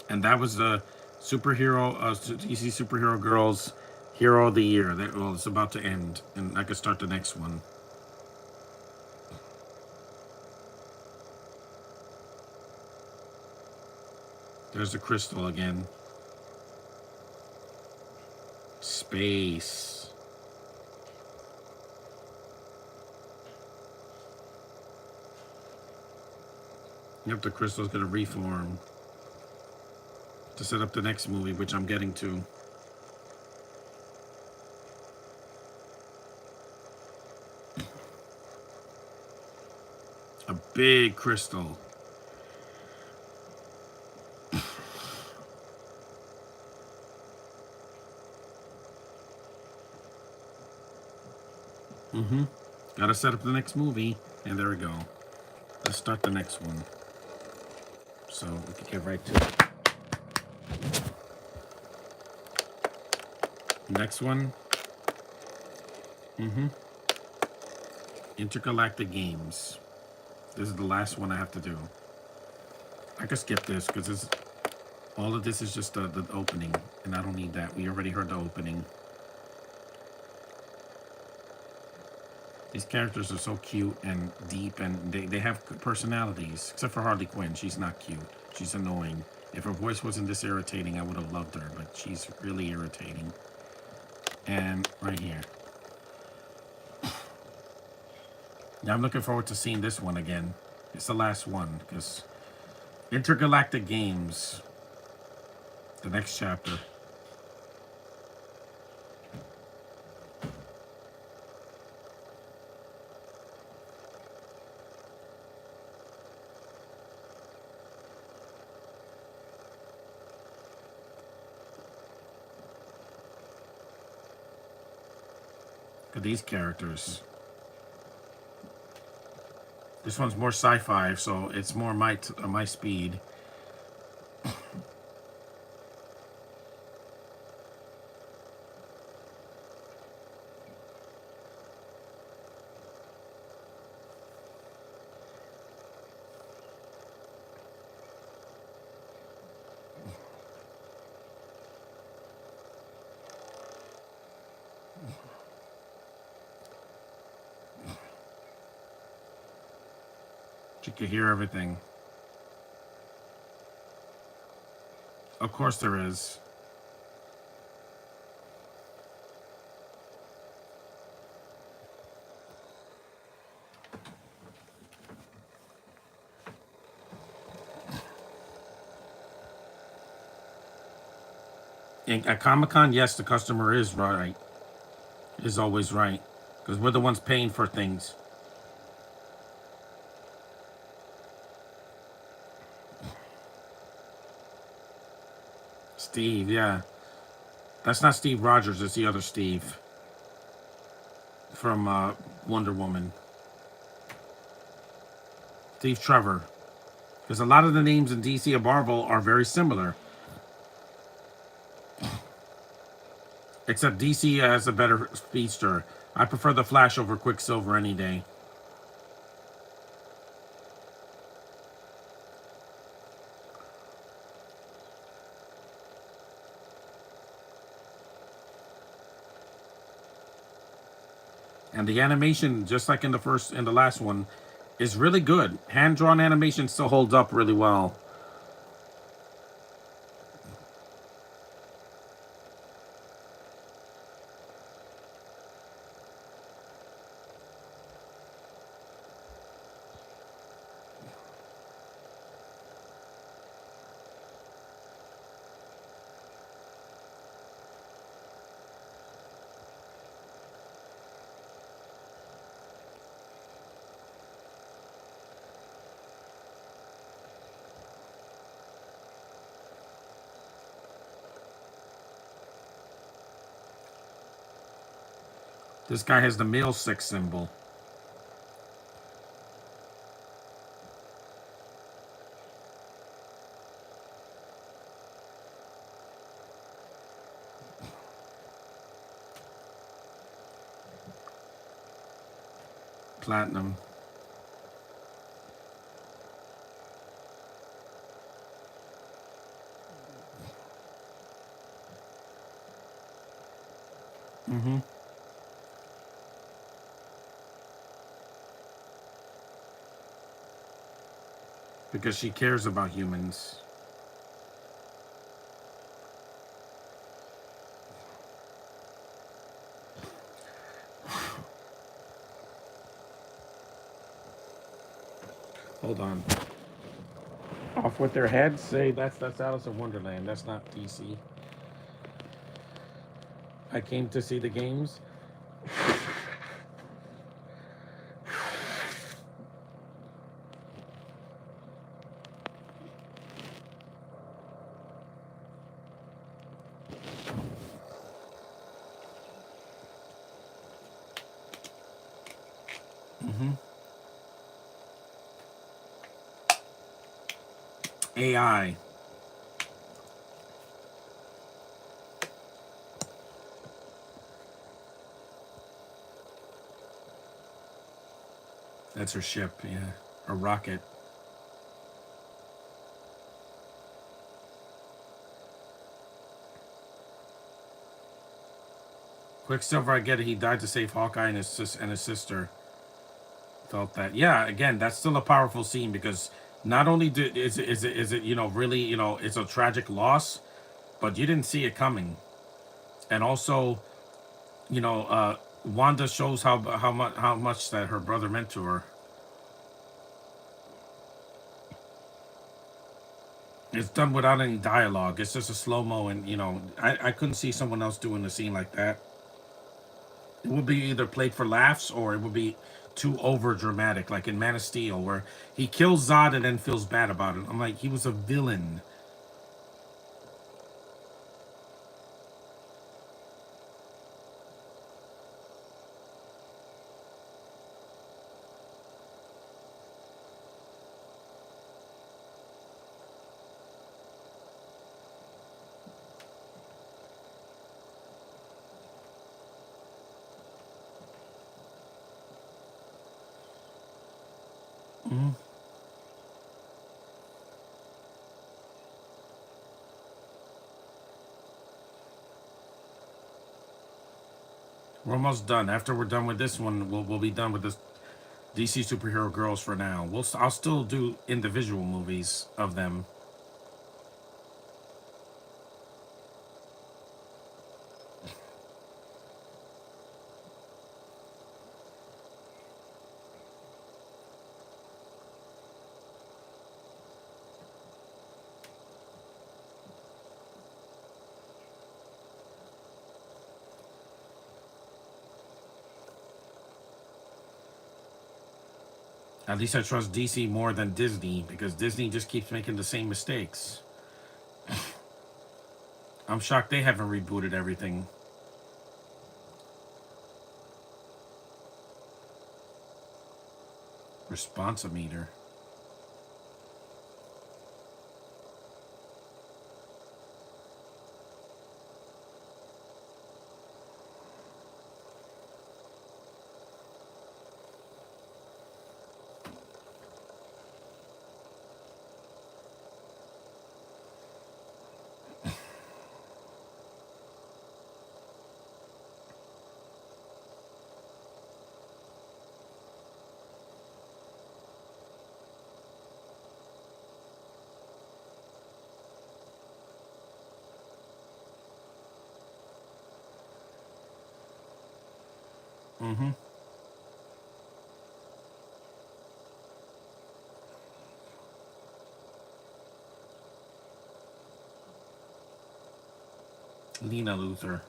And that was the superhero, DC Superhero Girls Hero of the Year. That, well, it's about to end, and I could start the next one. There's the crystal again. Space. Yep, the crystal's gonna reform to set up the next movie, which I'm getting to. A big crystal. Mm-hmm. Gotta set up the next movie. And there we go. Let's start the next one. So we can get right to it. Next one. Mm-hmm. Intergalactic Games. This is the last one I have to do. I could skip this because all of this is just the opening, and I don't need that. We already heard the opening. These characters are so cute and deep, and they have personalities. Except for Harley Quinn. She's not cute. She's annoying. If her voice wasn't this irritating, I would have loved her, but she's really irritating. And right here. Now I'm looking forward to seeing this one again. It's the last one, because Intergalactic Games, the next chapter. Look at these characters. This one's more sci-fi, so it's more my speed. You can hear everything. Of course there is. At Comic Con, yes, the customer is right. Is always right. Because we're the ones paying for things. Steve, yeah. That's not Steve Rogers, it's the other Steve from Wonder Woman. Steve Trevor. Because a lot of the names in DC and Marvel are very similar. Except DC has a better speedster. I prefer the Flash over Quicksilver any day. And the animation, just like in the last one, is really good. Hand drawn animation still holds up really well. This guy has the male sex symbol. Platinum. Mm-hmm. Because she cares about humans. Hold on. Off with their heads? Say that's Alice in Wonderland. That's not DC. I came to see the games. Mm-hmm. AI. That's her ship, yeah. A rocket. Quicksilver, I get it. He died to save Hawkeye and his sister. Felt that. Yeah, again, that's still a powerful scene because not only is it really it's a tragic loss, but you didn't see it coming, and also Wanda shows how much that her brother meant to her. It's done without any dialogue. It's just a slow mo, and I couldn't see someone else doing a scene like that. It would be either played for laughs or it would be too over dramatic, like in Man of Steel, where he kills Zod and then feels bad about it. I'm like, he was a villain. Mhm. We're almost done. After we're done with this one, we'll be done with the DC superhero girls for now. I'll still do individual movies of them. At least I trust DC more than Disney because Disney just keeps making the same mistakes. I'm shocked they haven't rebooted everything. Responsometer. Mm-hmm. Lena Luthor.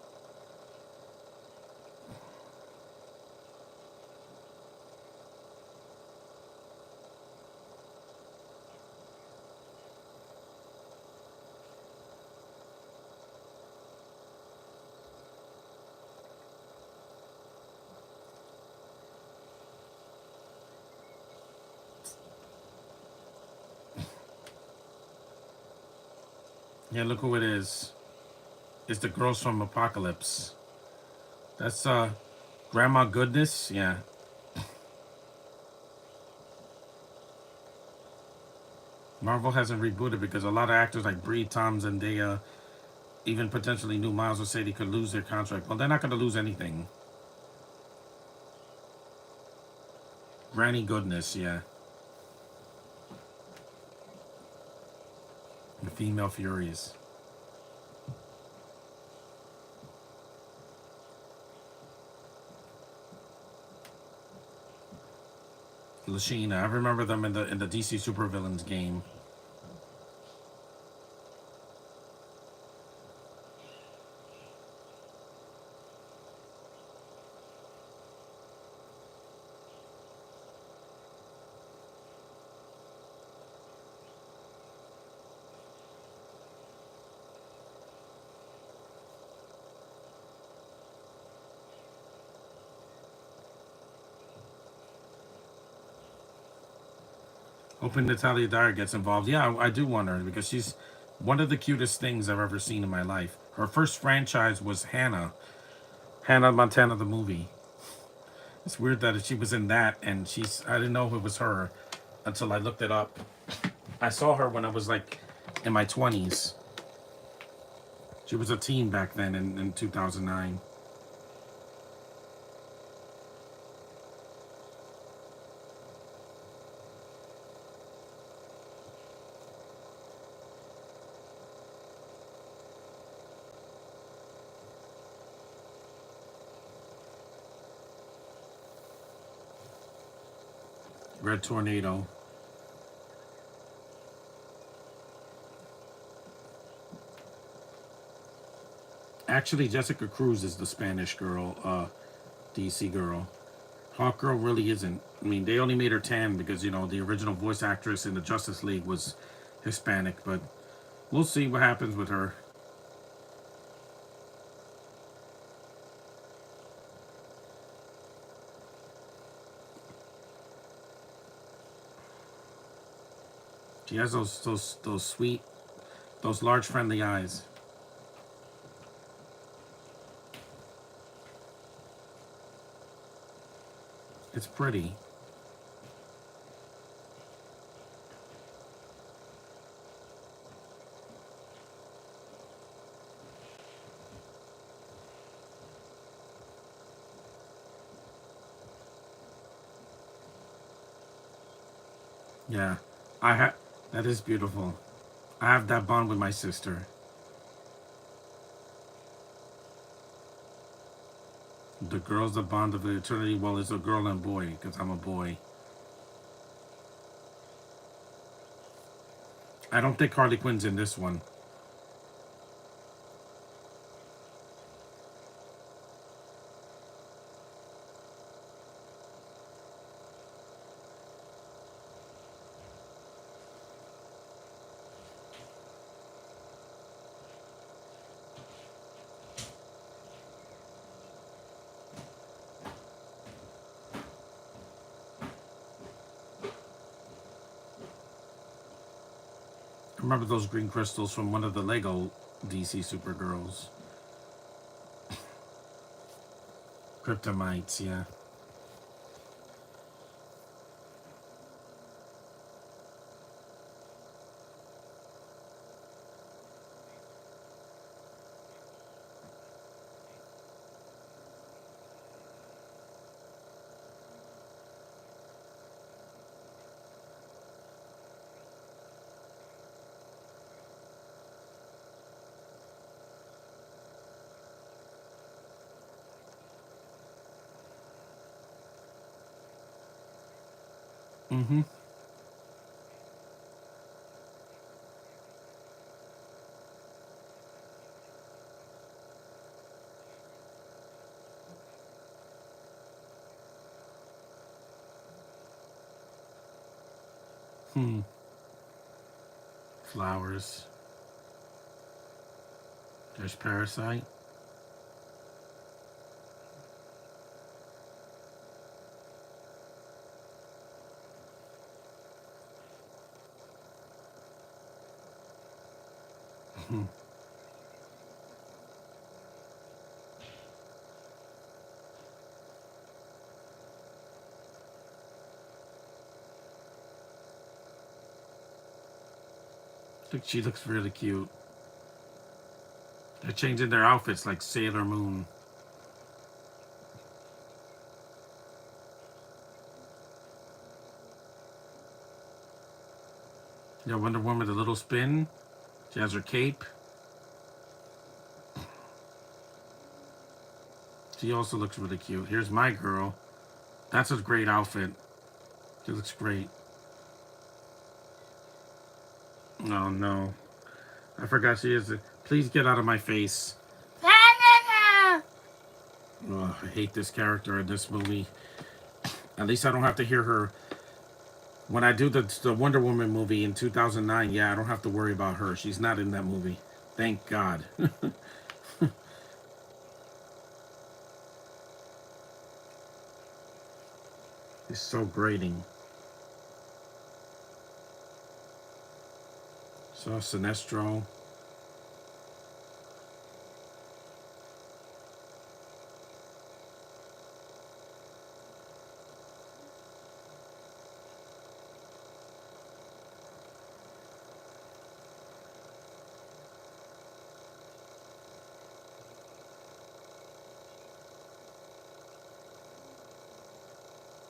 Yeah, look who it is. It's the girls from Apocalypse. That's Grandma Goodness. Yeah. Marvel hasn't rebooted because a lot of actors like Brie, Tom, Zendaya, even potentially new Miles will say they could lose their contract. Well, they're not going to lose anything. Granny Goodness, yeah. The Female Furies. Lashina. I remember them in the DC Supervillains game. Hoping Natalia Dyer gets involved. Yeah, I do want her because she's one of the cutest things I've ever seen in my life. Her first franchise was Hannah Montana the movie. It's weird that she was in that, and I didn't know it was her until I looked it up. I saw her when I was like in my 20s. She was a teen back then in 2009. Red Tornado. Actually, Jessica Cruz is the Spanish girl, DC girl. Hawkgirl really isn't. I mean, they only made her tan because, the original voice actress in the Justice League was Hispanic, but we'll see what happens with her. She has those sweet, those large friendly eyes. It's pretty. Yeah. I have. That is beautiful. I have that bond with my sister. The girl's the bond of eternity. Well, it's a girl and boy because I'm a boy. I don't think Harley Quinn's in this one. I remember those green crystals from one of the Lego DC Supergirls. Kryptonites, yeah. Mm-hmm. Hmm. Flowers. There's Parasite. Hmm. Look, she looks really cute. They're changing their outfits like Sailor Moon. Yeah, Wonder Woman with a little spin. She has her cape. She also looks really cute. Here's my girl. That's a great outfit. She looks great. Oh no. I forgot she is. Please get out of my face. Oh, I hate this character in this movie. At least I don't have to hear her. When I do the Wonder Woman movie in 2009, yeah, I don't have to worry about her. She's not in that movie. Thank God. It's so grating. So Sinestro.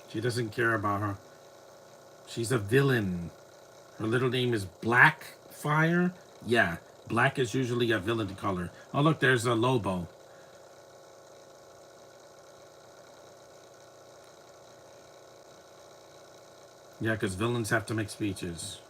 She doesn't care about her. She's a villain. Her little name is Black Fire. Yeah, black is usually a villain color. Oh, look, there's a Lobo. Yeah, because villains have to make speeches.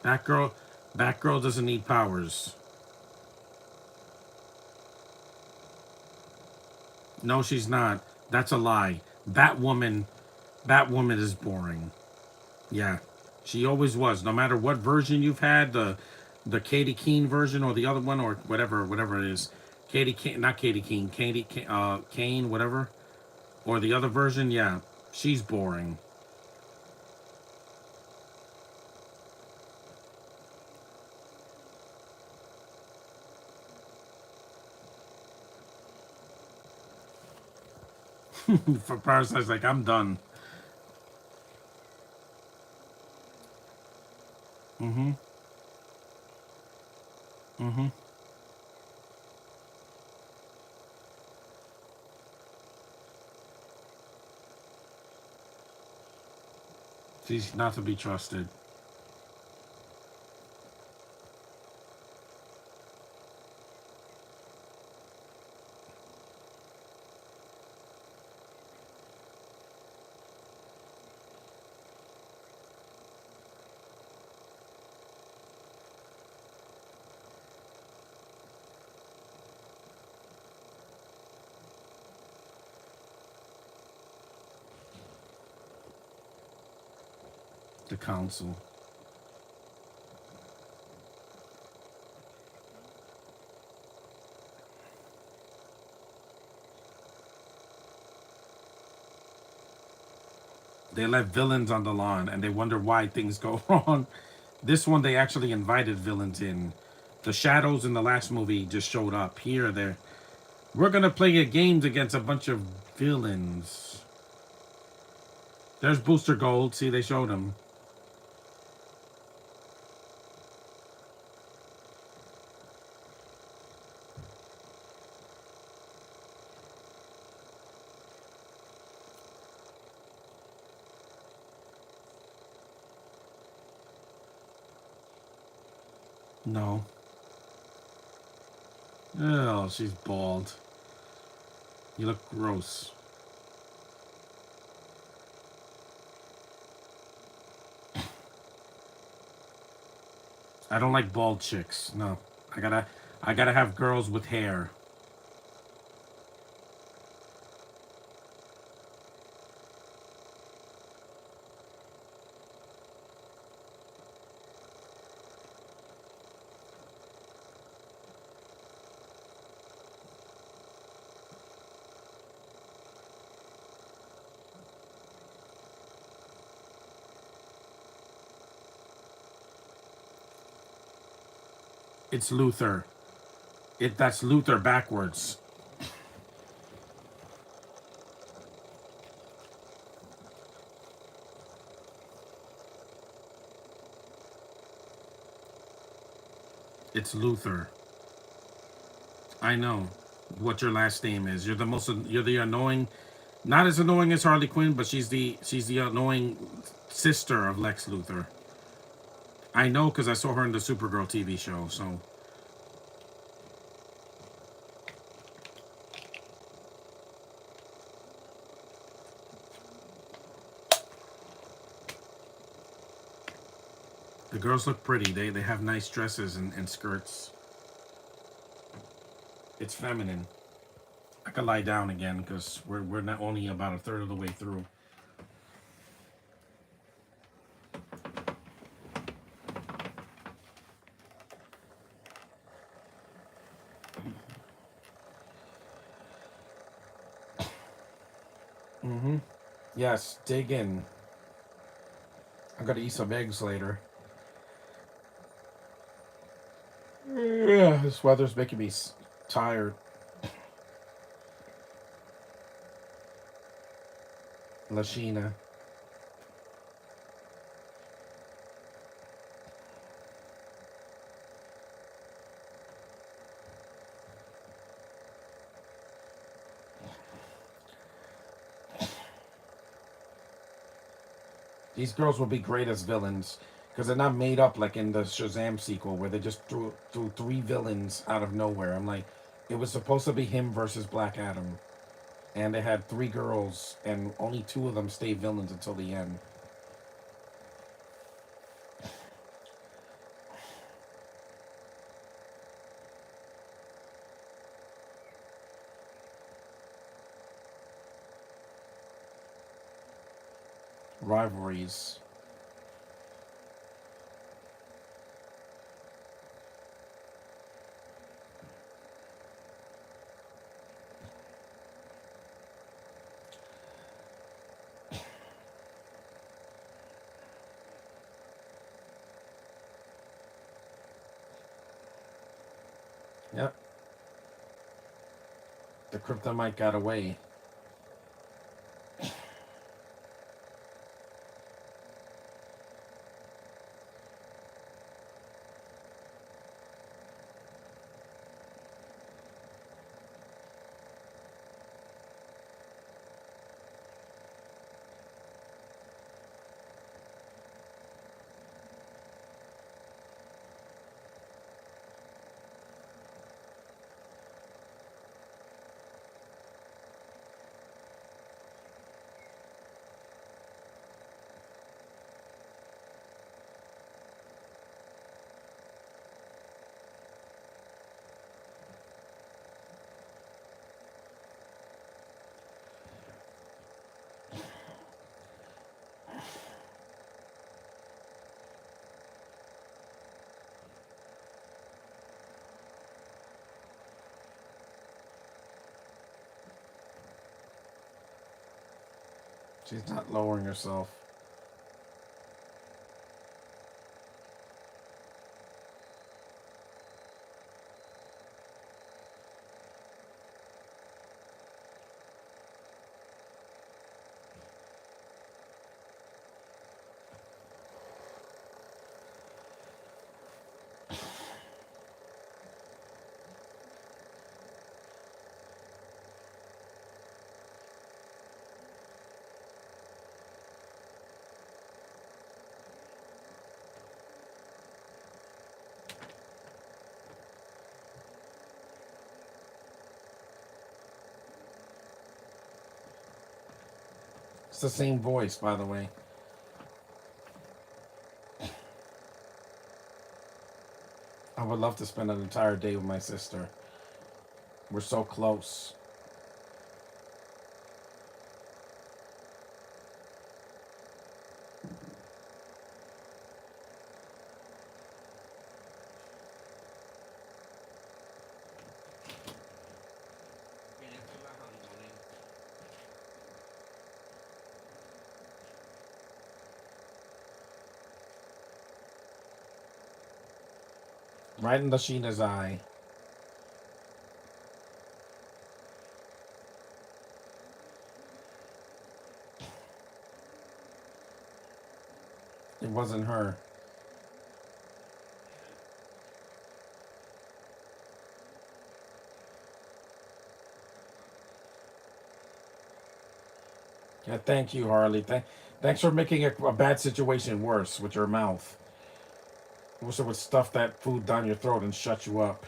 Batgirl, Batgirl doesn't need powers. No, she's not. That's a lie. Batwoman is boring. Yeah, she always was. No matter what version you've had, the Katie Keene version or the other one or whatever it is, Katie Kane, not Katie Keene, Kane, whatever, or the other version. Yeah, She's boring. For Parasite's like, I'm done. Mm-hmm. Mm-hmm. She's not to be trusted. The council. They let villains on the lawn and they wonder why things go wrong. This one, they actually invited villains in. The shadows in the last movie just showed up. Here, they're. We're gonna play a games against a bunch of villains. There's Booster Gold. See, they showed him. No. Oh, she's bald. You look gross. I don't like bald chicks. No. I gotta I gotta have girls with hair. It's Luther. That's Luther backwards. It's Luther. I know what your last name is. You're the annoying, not as annoying as Harley Quinn, but she's the annoying sister of Lex Luthor. I know because I saw her in the Supergirl TV show. So the girls look pretty. They have nice dresses and skirts. It's feminine. I could lie down again because we're not only about a third of the way through. Mm-hmm. Yes, dig in. I'm gonna eat some eggs later. Yeah, this weather's making me tired. Lashina. These girls will be great as villains because they're not made up like in the Shazam sequel where they just threw three villains out of nowhere. I'm like, it was supposed to be him versus Black Adam, and they had three girls, and only two of them stayed villains until the end. Rivalries. The kryptonite got away. She's not lowering herself. It's the same voice, by the way. I would love to spend an entire day with my sister. We're so close. Right in the Sheena's eye. It wasn't her. Yeah, thank you, Harley. Thanks for making a bad situation worse with your mouth. I wish it would stuff that food down your throat and shut you up.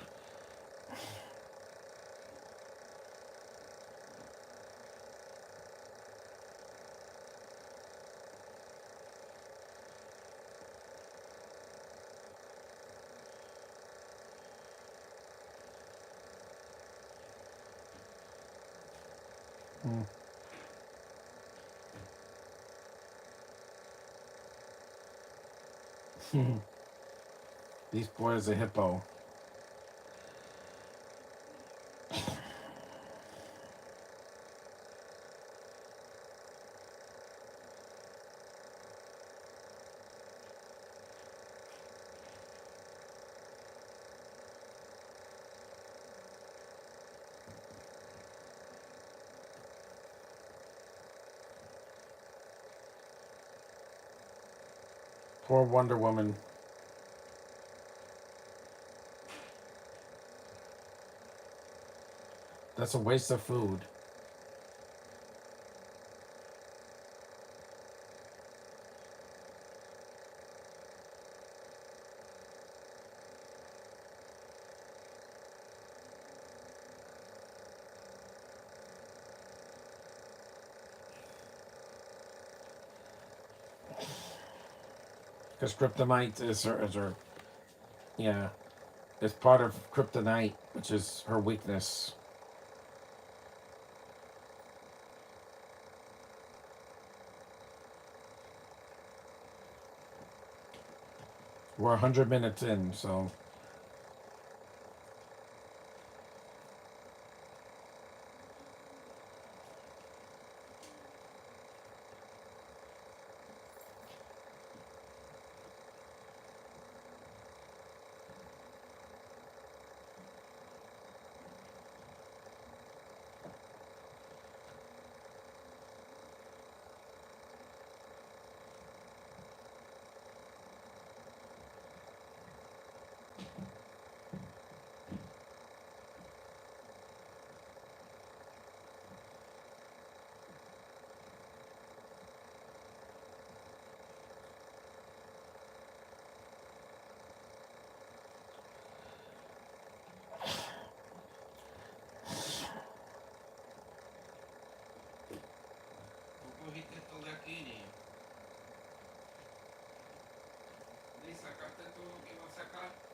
These boys are hippo. Poor Wonder Woman. That's a waste of food. Because kryptonite is her, yeah, it's part of kryptonite, which is her weakness. We're 100 minutes in, so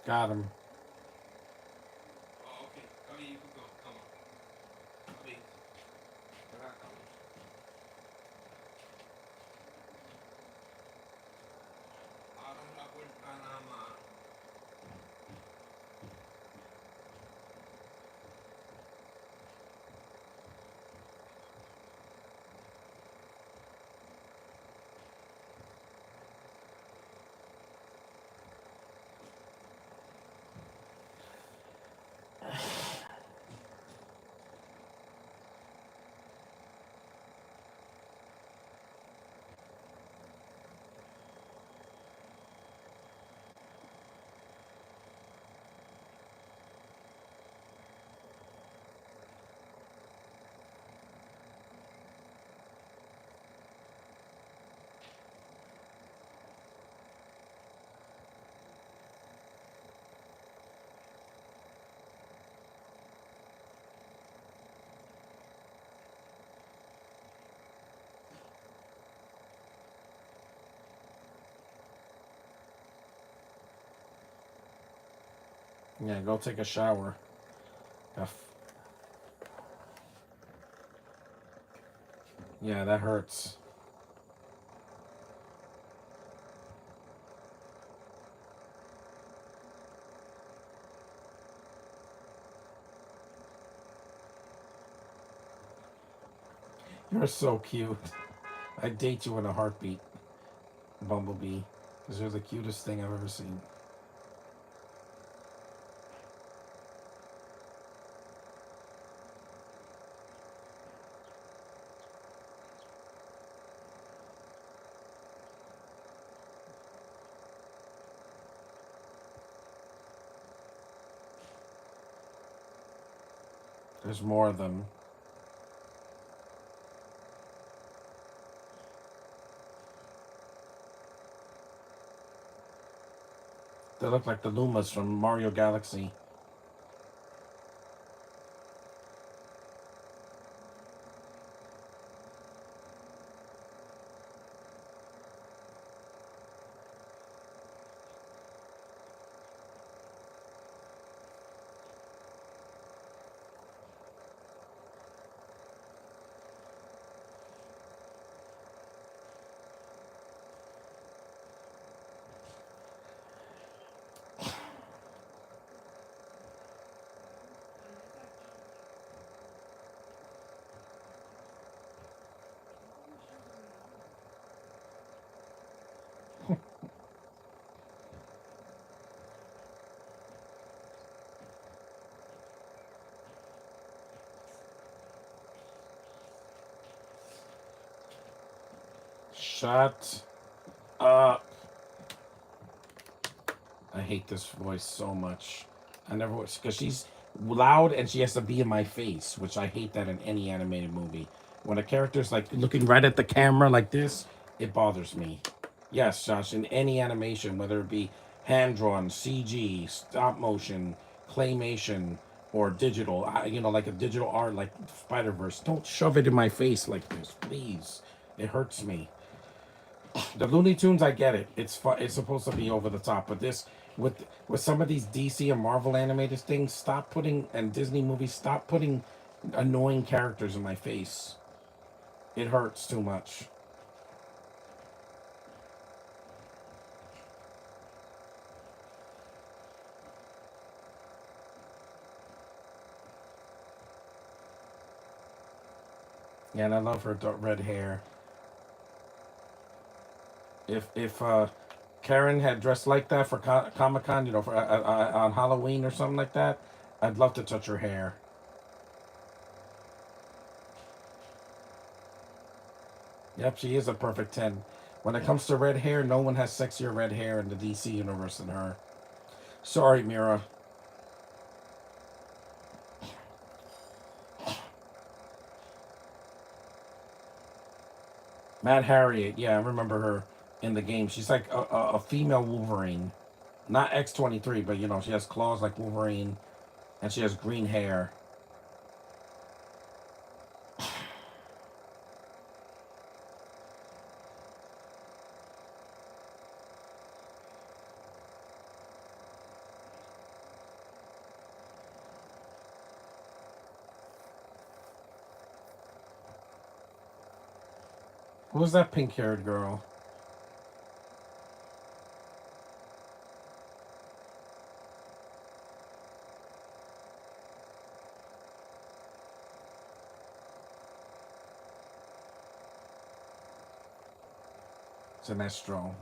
Got him. Yeah, go take a shower. Yeah, that hurts. You're so cute. I'd date you in a heartbeat, Bumblebee, because you're the cutest thing I've ever seen. There's more of them. They look like the Lumas from Mario Galaxy. Shut up. I hate this voice so much. I never was, because she's loud and she has to be in my face, which I hate that in any animated movie. When a character's like looking right at the camera like this, it bothers me. Yes, Josh, in any animation, whether it be hand drawn, CG, stop motion, claymation, or digital, like a digital art like Spider Verse, don't shove it in my face like this, please. It hurts me. The Looney Tunes, I get it. It's supposed to be over the top, but this with some of these DC and Marvel animated things, stop putting and Disney movies, stop putting annoying characters in my face. It hurts too much. Yeah, and I love her red hair. If Karen had dressed like that for Comic Con, for on Halloween or something like that, I'd love to touch her hair. Yep, she is a perfect 10. When it comes to red hair, no one has sexier red hair in the DC universe than her. Sorry, Mira. Mad Harriet, yeah, I remember her in the game. She's like a female Wolverine. Not X-23, but she has claws like Wolverine and she has green hair. Who's that pink-haired girl? Sinestro.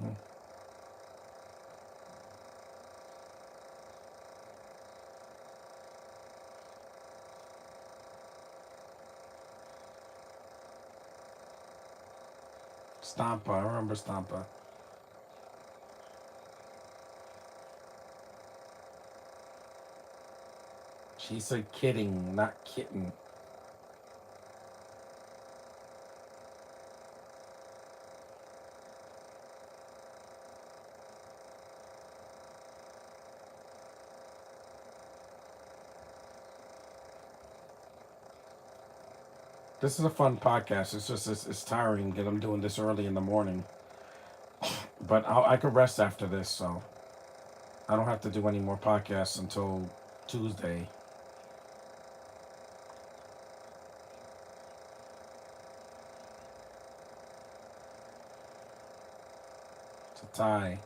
Stampa. I remember Stampa. She said kidding, not kitten. This is a fun podcast. It's just it's tiring that I'm doing this early in the morning. But I could rest after this, so I don't have to do any more podcasts until Tuesday. To tie.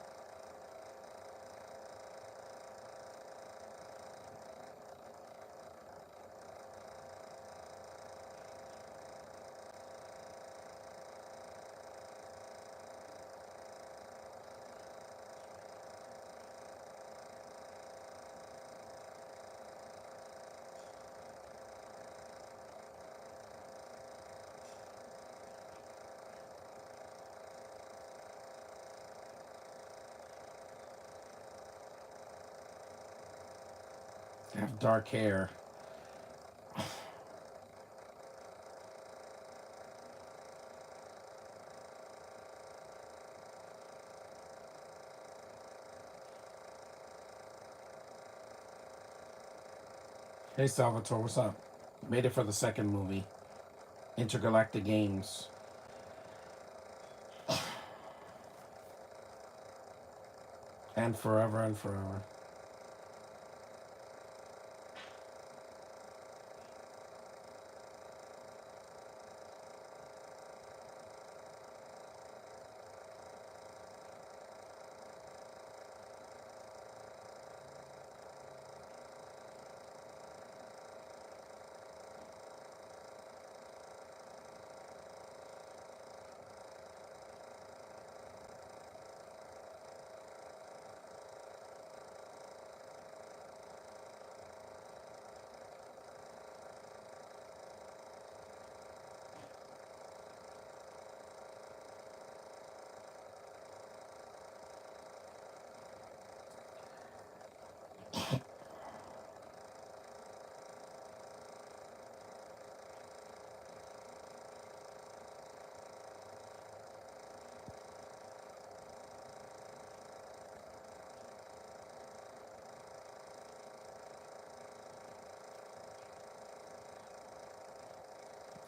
Have dark hair. Hey Salvatore, what's up? Made it for the second movie. Intergalactic Games. And forever and forever.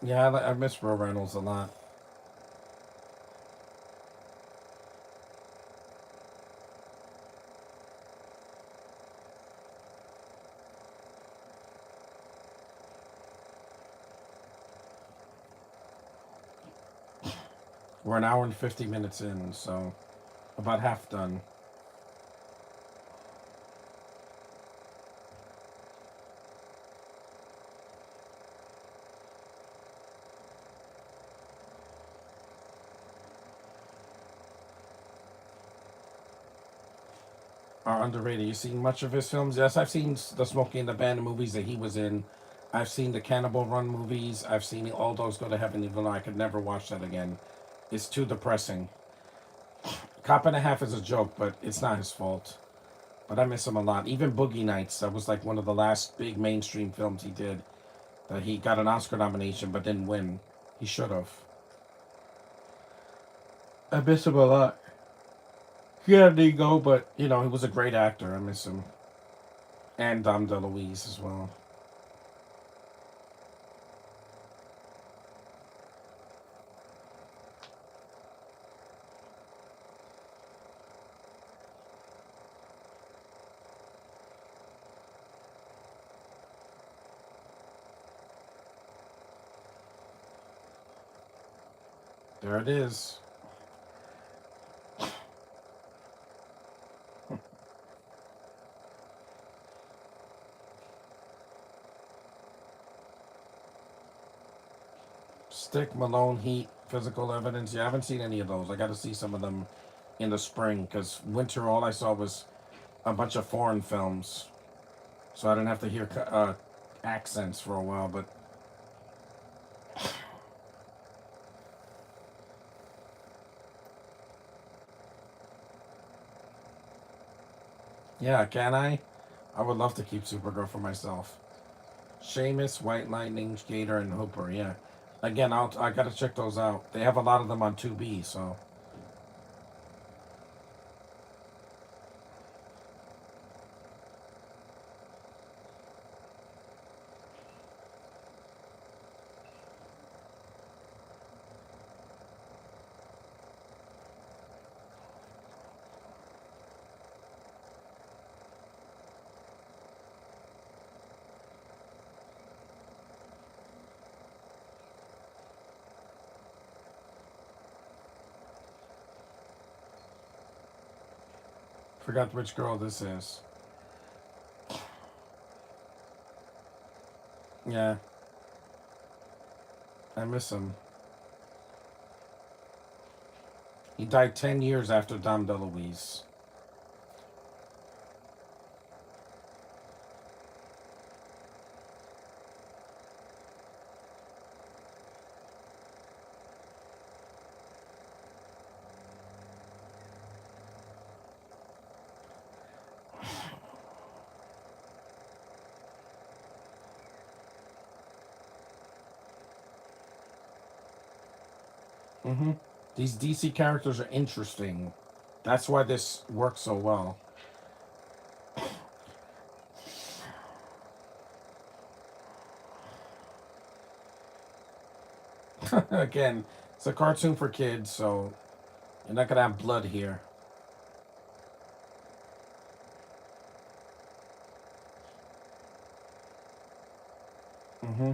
Yeah, I miss Burt Reynolds a lot. We're an hour and 50 minutes in, so about half done. Are underrated. You seen much of his films? Yes, I've seen the Smokey and the Bandit movies that he was in. I've seen the Cannibal Run movies. I've seen All Dogs Go to Heaven, even though I could never watch that again. It's too depressing. Cop and a Half is a joke, but it's not his fault. But I miss him a lot. Even Boogie Nights, that was like one of the last big mainstream films he did. That he got an Oscar nomination but didn't win. He should have. I miss him a lot. He had an ego, but you know he was a great actor. I miss him, and Dom DeLuise as well. There it is. Stick, Malone, Heat, Physical Evidence. Yeah, I haven't seen any of those. I got to see some of them in the spring because winter, all I saw was a bunch of foreign films. So I didn't have to hear accents for a while. But yeah, can I? I would love to keep Supergirl for myself. Sheamus, White Lightning, Skater, and Hooper. Yeah. Again, I gotta check those out. They have a lot of them on 2B, so forgot which girl this is. Yeah, I miss him. He died 10 years after Dom DeLuise. Mm-hmm. These DC characters are interesting. That's why this works so well. Again, it's a cartoon for kids, so you're not gonna have blood here. Mm-hmm.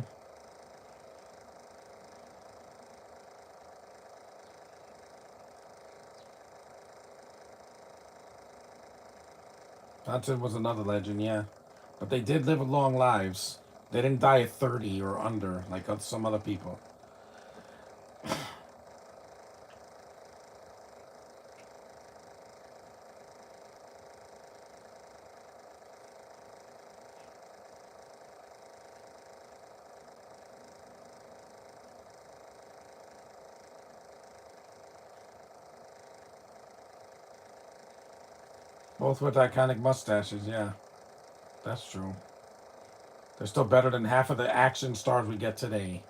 Johnson was another legend, yeah. But they did live long lives. They didn't die at 30 or under like some other people. Both with iconic mustaches, yeah. That's true. They're still better than half of the action stars we get today.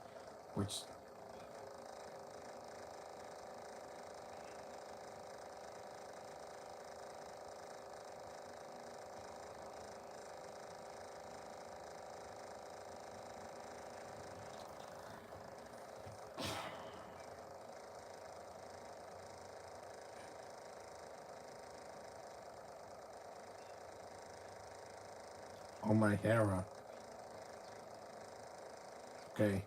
Which, oh my Hera. Okay,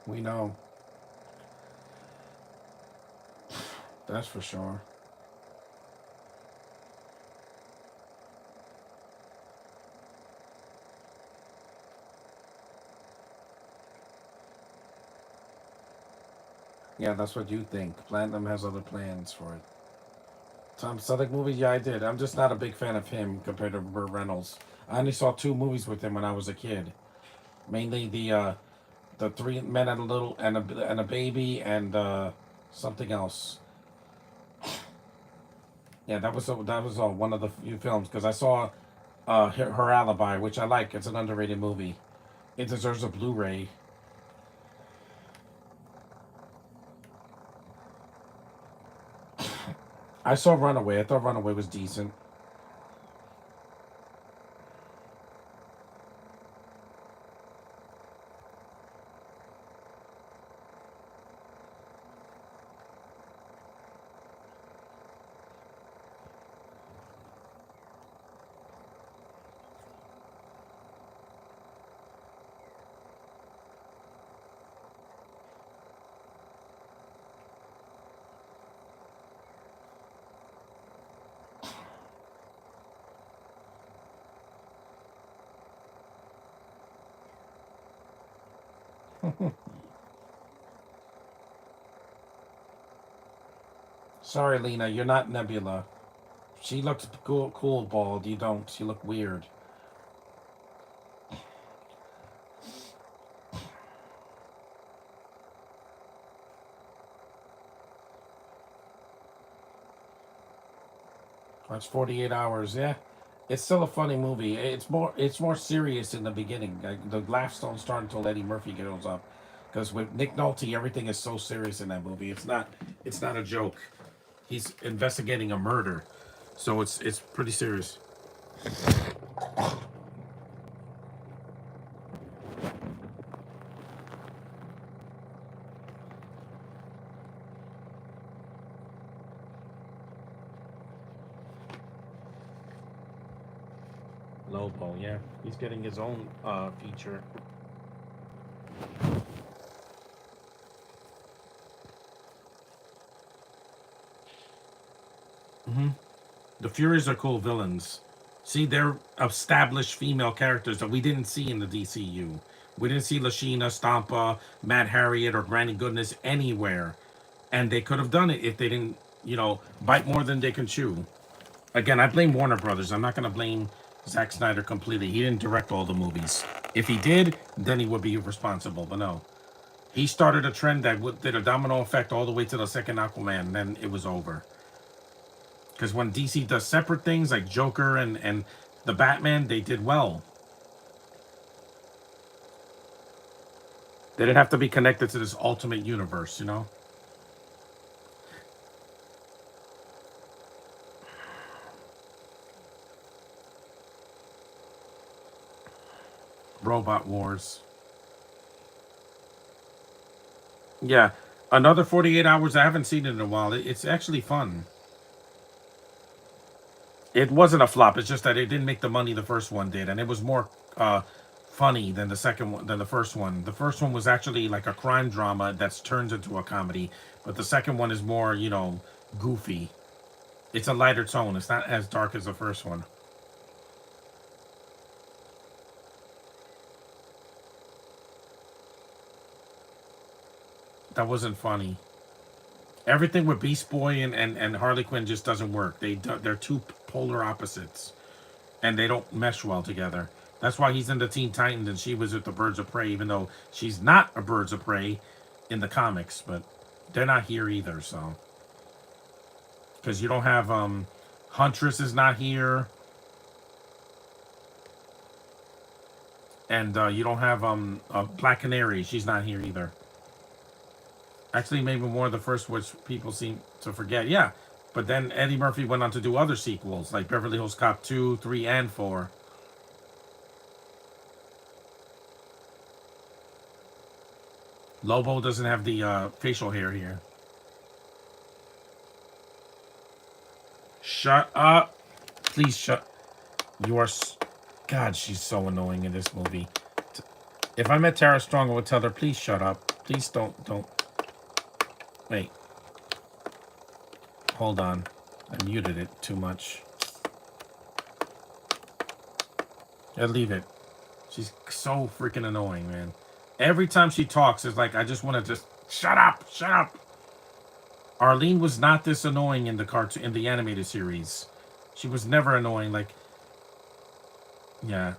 we know. That's for sure. Yeah, that's what you think. Platinum has other plans for it. Tom Selleck movies? Yeah, I did. I'm just not a big fan of him compared to Burt Reynolds. I only saw two movies with him when I was a kid. Mainly the Three Men and a Little and a Baby and something else. Yeah, that was one of the few films because I saw her Alibi, which I like. It's an underrated movie. It deserves a Blu-ray. I saw Runaway. I thought Runaway was decent. Sorry, Lena, you're not Nebula. She looks cool bald. You don't. You look weird. That's 48 hours. Yeah, it's still a funny movie. It's more serious in the beginning. Like, the laughs don't start until Eddie Murphy goes up, because with Nick Nolte, everything is so serious in that movie. It's not a joke. He's investigating a murder, so it's pretty serious. Lobo, yeah, he's getting his own feature. The Furies are cool villains. See, they're established female characters that we didn't see in the DCU. We didn't see Lashina, Stampa, Mad Harriet, or Granny Goodness anywhere. And they could have done it if they didn't, bite more than they can chew. Again, I blame Warner Brothers. I'm not going to blame Zack Snyder completely. He didn't direct all the movies. If he did, then he would be responsible. But no. He started a trend that did a domino effect all the way to the second Aquaman, and then it was over. Because when DC does separate things like Joker and the Batman, they did well. They didn't have to be connected to this ultimate universe. Robot Wars. Yeah. Another 48 hours. I haven't seen it in a while. It's actually fun. It wasn't a flop. It's just that it didn't make the money the first one did, and it was more funny than the second one, than the first one. The first one was actually like a crime drama that's turned into a comedy, but the second one is more, goofy. It's a lighter tone. It's not as dark as the first one. That wasn't funny. Everything with Beast Boy and Harley Quinn just doesn't work. They're two polar opposites, and they don't mesh well together. That's why he's in the Teen Titans and she was with the Birds of Prey, even though she's not a Birds of Prey in the comics. But they're not here either, so because you don't have Huntress is not here, and you don't have Black Canary. She's not here either. Actually, maybe more of the first, which people seem to forget. Yeah, but then Eddie Murphy went on to do other sequels like Beverly Hills Cop 2, 3, and 4. Lobo doesn't have the facial hair here. Shut up. Please shut. You are. God, she's so annoying in this movie. If I met Tara Strong, I would tell her, please shut up. Please don't. Wait. Hold on. I muted it too much. I'll leave it. She's so freaking annoying, man. Every time she talks, it's like I just want to just shut up, shut up. Arlene was not this annoying in the cartoon, in the animated series. She was never annoying. Like, yeah,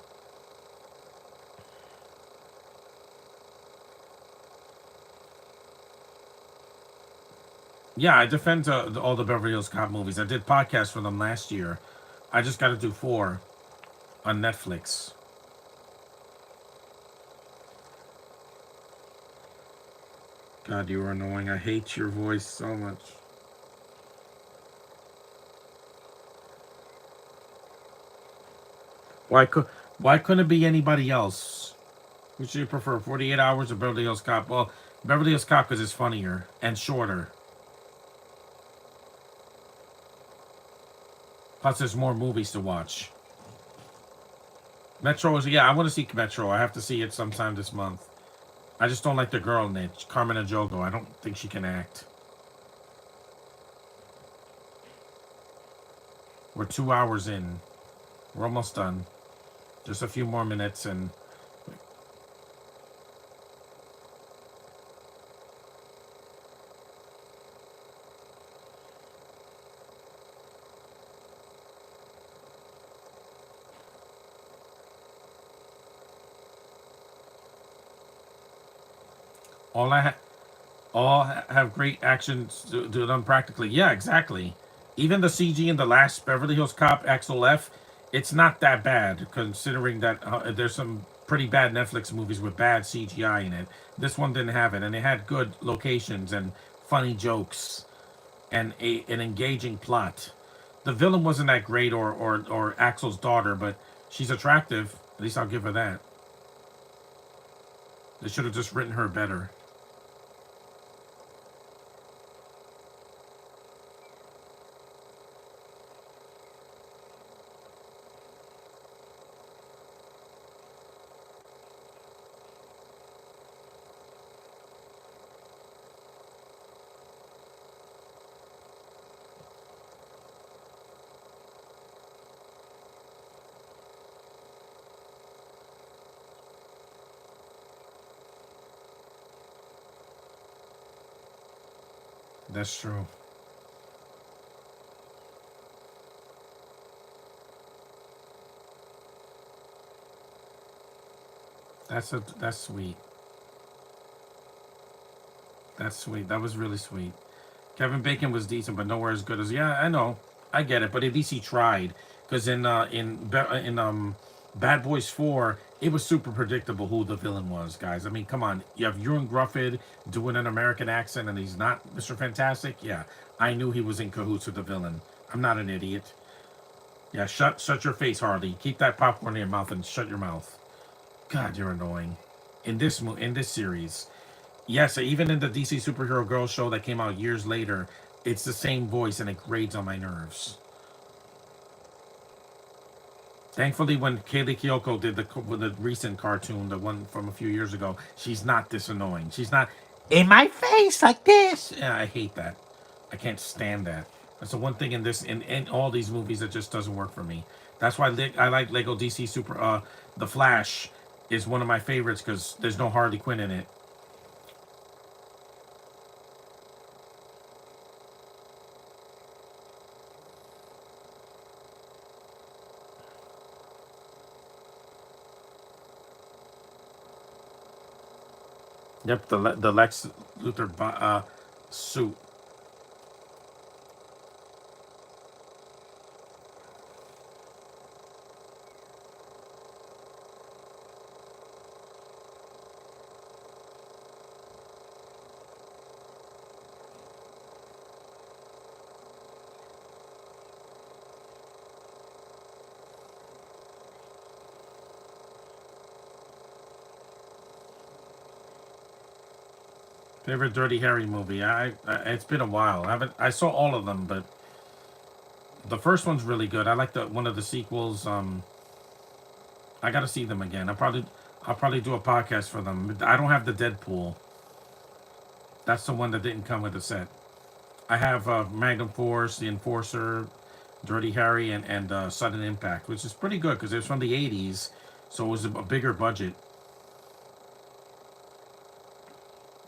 yeah. I defend all the Beverly Hills Cop movies. I did podcasts for them last year. I just got to do 4 on Netflix. God, you are annoying. I hate your voice so much. Why could why couldn't it be anybody else? Which do you prefer, 48 hours or Beverly Hills Cop? Well, Beverly Hills Cop because it's funnier and shorter. Plus, there's more movies to watch. Metro is, yeah, I want to see Metro. I have to see it sometime this month. I just don't like the girl in it, Carmen Ejogo. I don't think she can act. We're 2 hours in. We're almost done. Just a few more minutes and All I ha- have great actions do done practically. Yeah, exactly. Even the CG in the last Beverly Hills Cop Axel F, it's not that bad considering that there's some pretty bad Netflix movies with bad CGI in it. This one didn't have it, and it had good locations and funny jokes and an engaging plot. The villain wasn't that great, or Axel's daughter, but she's attractive. At least I'll give her that. They should have just written her better. That's true. That's sweet. That's sweet. That was really sweet. Kevin Bacon was decent, but nowhere as good as. Yeah, I know, I get it, but at least he tried. Because in Bad Boys 4, it was super predictable who the villain was, guys. I mean, come on, you have Ewan Grufford doing an American accent, and he's not Mr. Fantastic. Yeah, I knew he was in cahoots with the villain. I'm not an idiot. Yeah, shut your face, Harley. Keep that popcorn in your mouth and shut your mouth. God, you're annoying. In this series, yes, even in the DC Superhero Girl show that came out years later, it's the same voice and it grades on my nerves. Thankfully, when Kaylee Kyoko did the recent cartoon, the one from a few years ago, she's not this annoying. She's not in my face like this. Yeah, I hate that. I can't stand that. That's the one thing in all these movies that just doesn't work for me. That's why I like Lego DC Super. The Flash is one of my favorites because there's no Harley Quinn in it. Yep, the Lex Luthor suit. Favorite Dirty Harry movie? It's been a while. I saw all of them, but the first one's really good. I like the one of the sequels. I got to see them again. I'll probably do a podcast for them. I don't have the Deadpool. That's the one that didn't come with the set. I have Magnum Force, The Enforcer, Dirty Harry, and Sudden Impact, which is pretty good because it's from the '80s, so it was a bigger budget.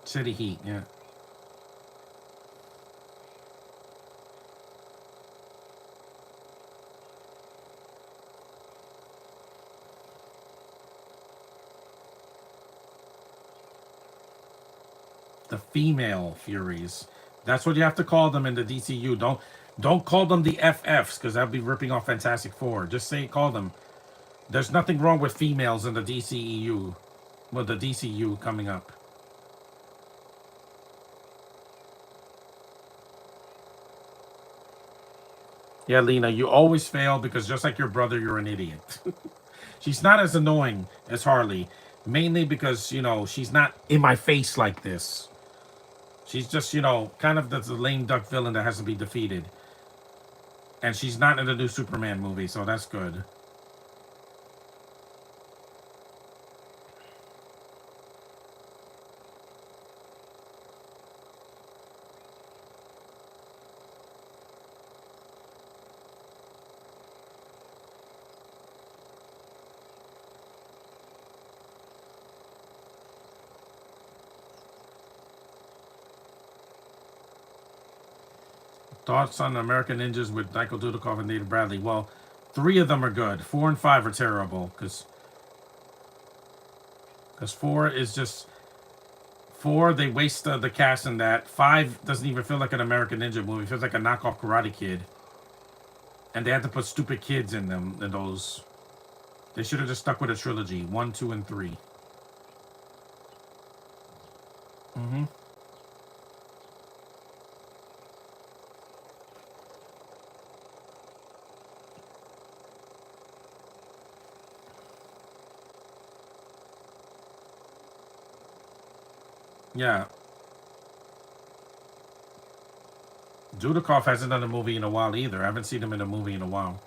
City Heat, yeah. The female Furies. That's what you have to call them in the DCU. Don't call them the FFs because that'd be ripping off Fantastic Four. Just say call them. There's nothing wrong with females in the DCEU. Well, the DCU coming up. Yeah, Lena, you always fail because just like your brother, you're an idiot. She's not as annoying as Harley, mainly because she's not in my face like this. She's just kind of the lame duck villain that has to be defeated, and she's not in the new Superman movie, so that's good. Thoughts on American Ninjas with Michael Dudikoff and David Bradley? Well, three of them are good. Four and five are terrible because four is just 4, they waste the cast in that. 5 doesn't even feel like an American Ninja movie. It feels like a knockoff Karate Kid. And they had to put stupid kids in them, in those. They should have just stuck with a trilogy. 1, 2, and 3. Mm-hmm. Yeah. Dudikoff hasn't done a movie in a while either. I haven't seen him in a movie in a while.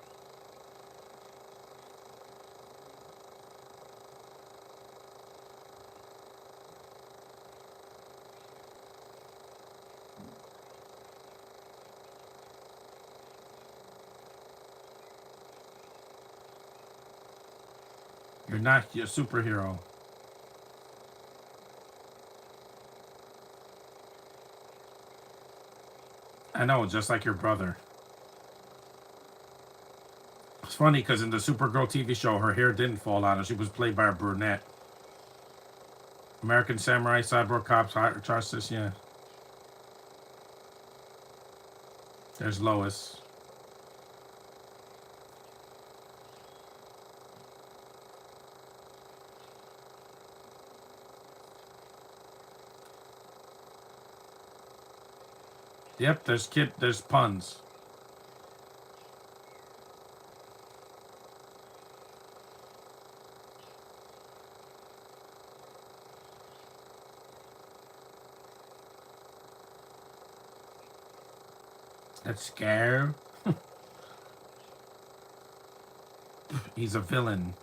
You're not a superhero. I know, just like your brother. It's funny because in the Supergirl TV show, her hair didn't fall out and she was played by a brunette. American Samurai, Cyborg Cops, Justice, yeah. There's Lois. Yep, there's puns. That's scare. He's a villain.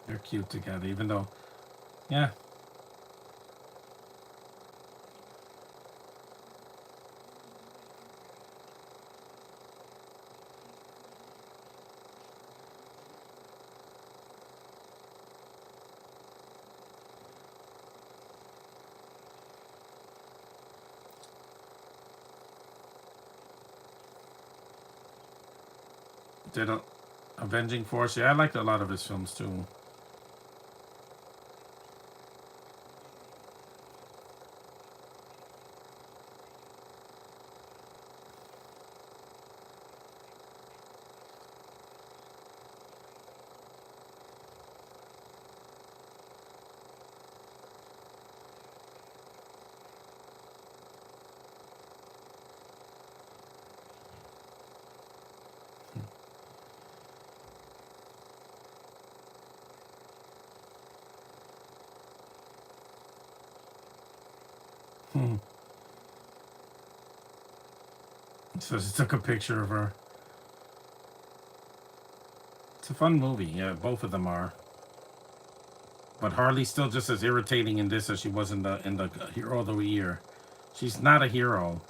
They're cute together, even though, yeah. Did a Avenging Force. Yeah, I liked a lot of his films too. Hmm. So he took a picture of her. It's a fun movie. Yeah, both of them are. But Harley's still just as irritating in this as she was in the Hero of the Year. She's not a hero.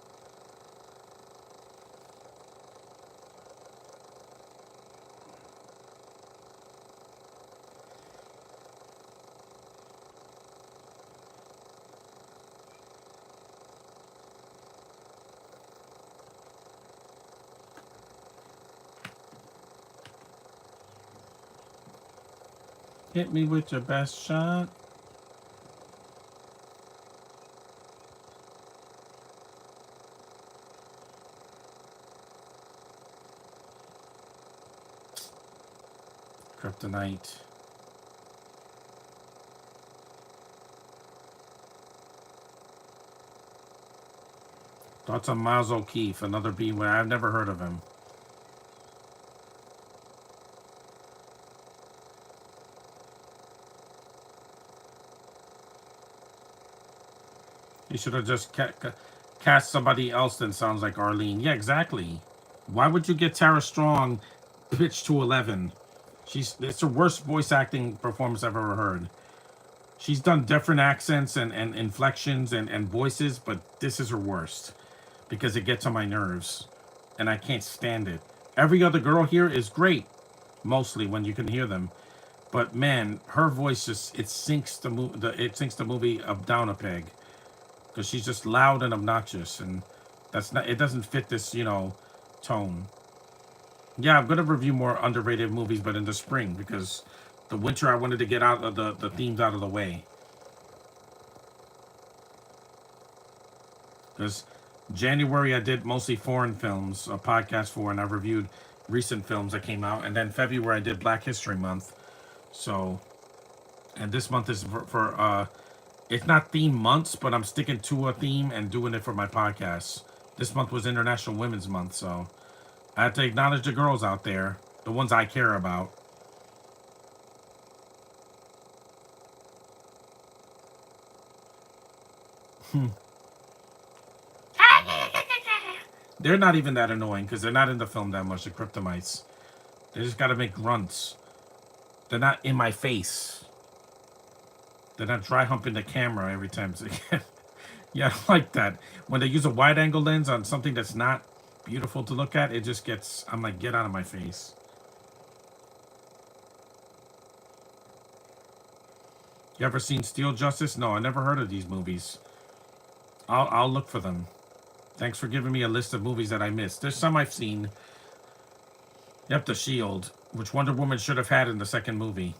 Hit me with your best shot. Kryptonite. Thoughts on Miles O'Keefe, another B where I've never heard of him. He should have just cast somebody else that sounds like Arlene. Yeah, exactly. Why would you get Tara Strong pitched to 11? It's the worst voice acting performance I've ever heard. She's done different accents and inflections and voices, but this is her worst because it gets on my nerves and I can't stand it. Every other girl here is great, mostly when you can hear them. But man, her voice just it sinks the movie up down a peg because she's just loud and obnoxious, and that's not it doesn't fit this tone. Yeah, I'm gonna review more underrated movies, but in the spring because the winter I wanted to get out of the themes out of the way. Because January I did mostly foreign films, a podcast for, and I reviewed recent films that came out, and then February I did Black History Month. So, and this month is for it's not theme months, but I'm sticking to a theme and doing it for my podcast. This month was International Women's Month, so I had to acknowledge the girls out there, the ones I care about. They're not even that annoying because they're not in the film that much, the Kryptonites. They just gotta make grunts. They're not in my face. They're not dry humping the camera every time. Yeah, I don't like that. When they use a wide angle lens on something that's not beautiful to look at, it just gets, I'm like, get out of my face. You ever seen Steel Justice? No, I never heard of these movies. I'll look for them. Thanks for giving me a list of movies that I missed. There's some I've seen. Yep, The Shield, which Wonder Woman should have had in the second movie,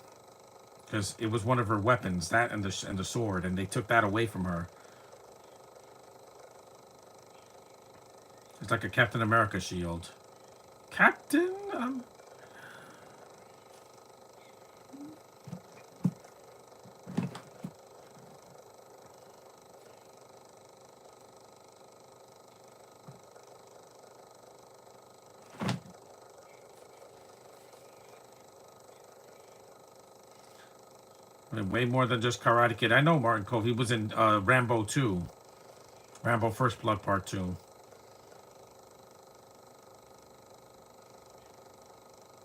because it was one of her weapons, that and the sword, and they took that away from her. It's like a Captain America shield. Captain? Way more than just Karate Kid. I know Martin Cove. He was in Rambo 2. Rambo First Blood Part 2.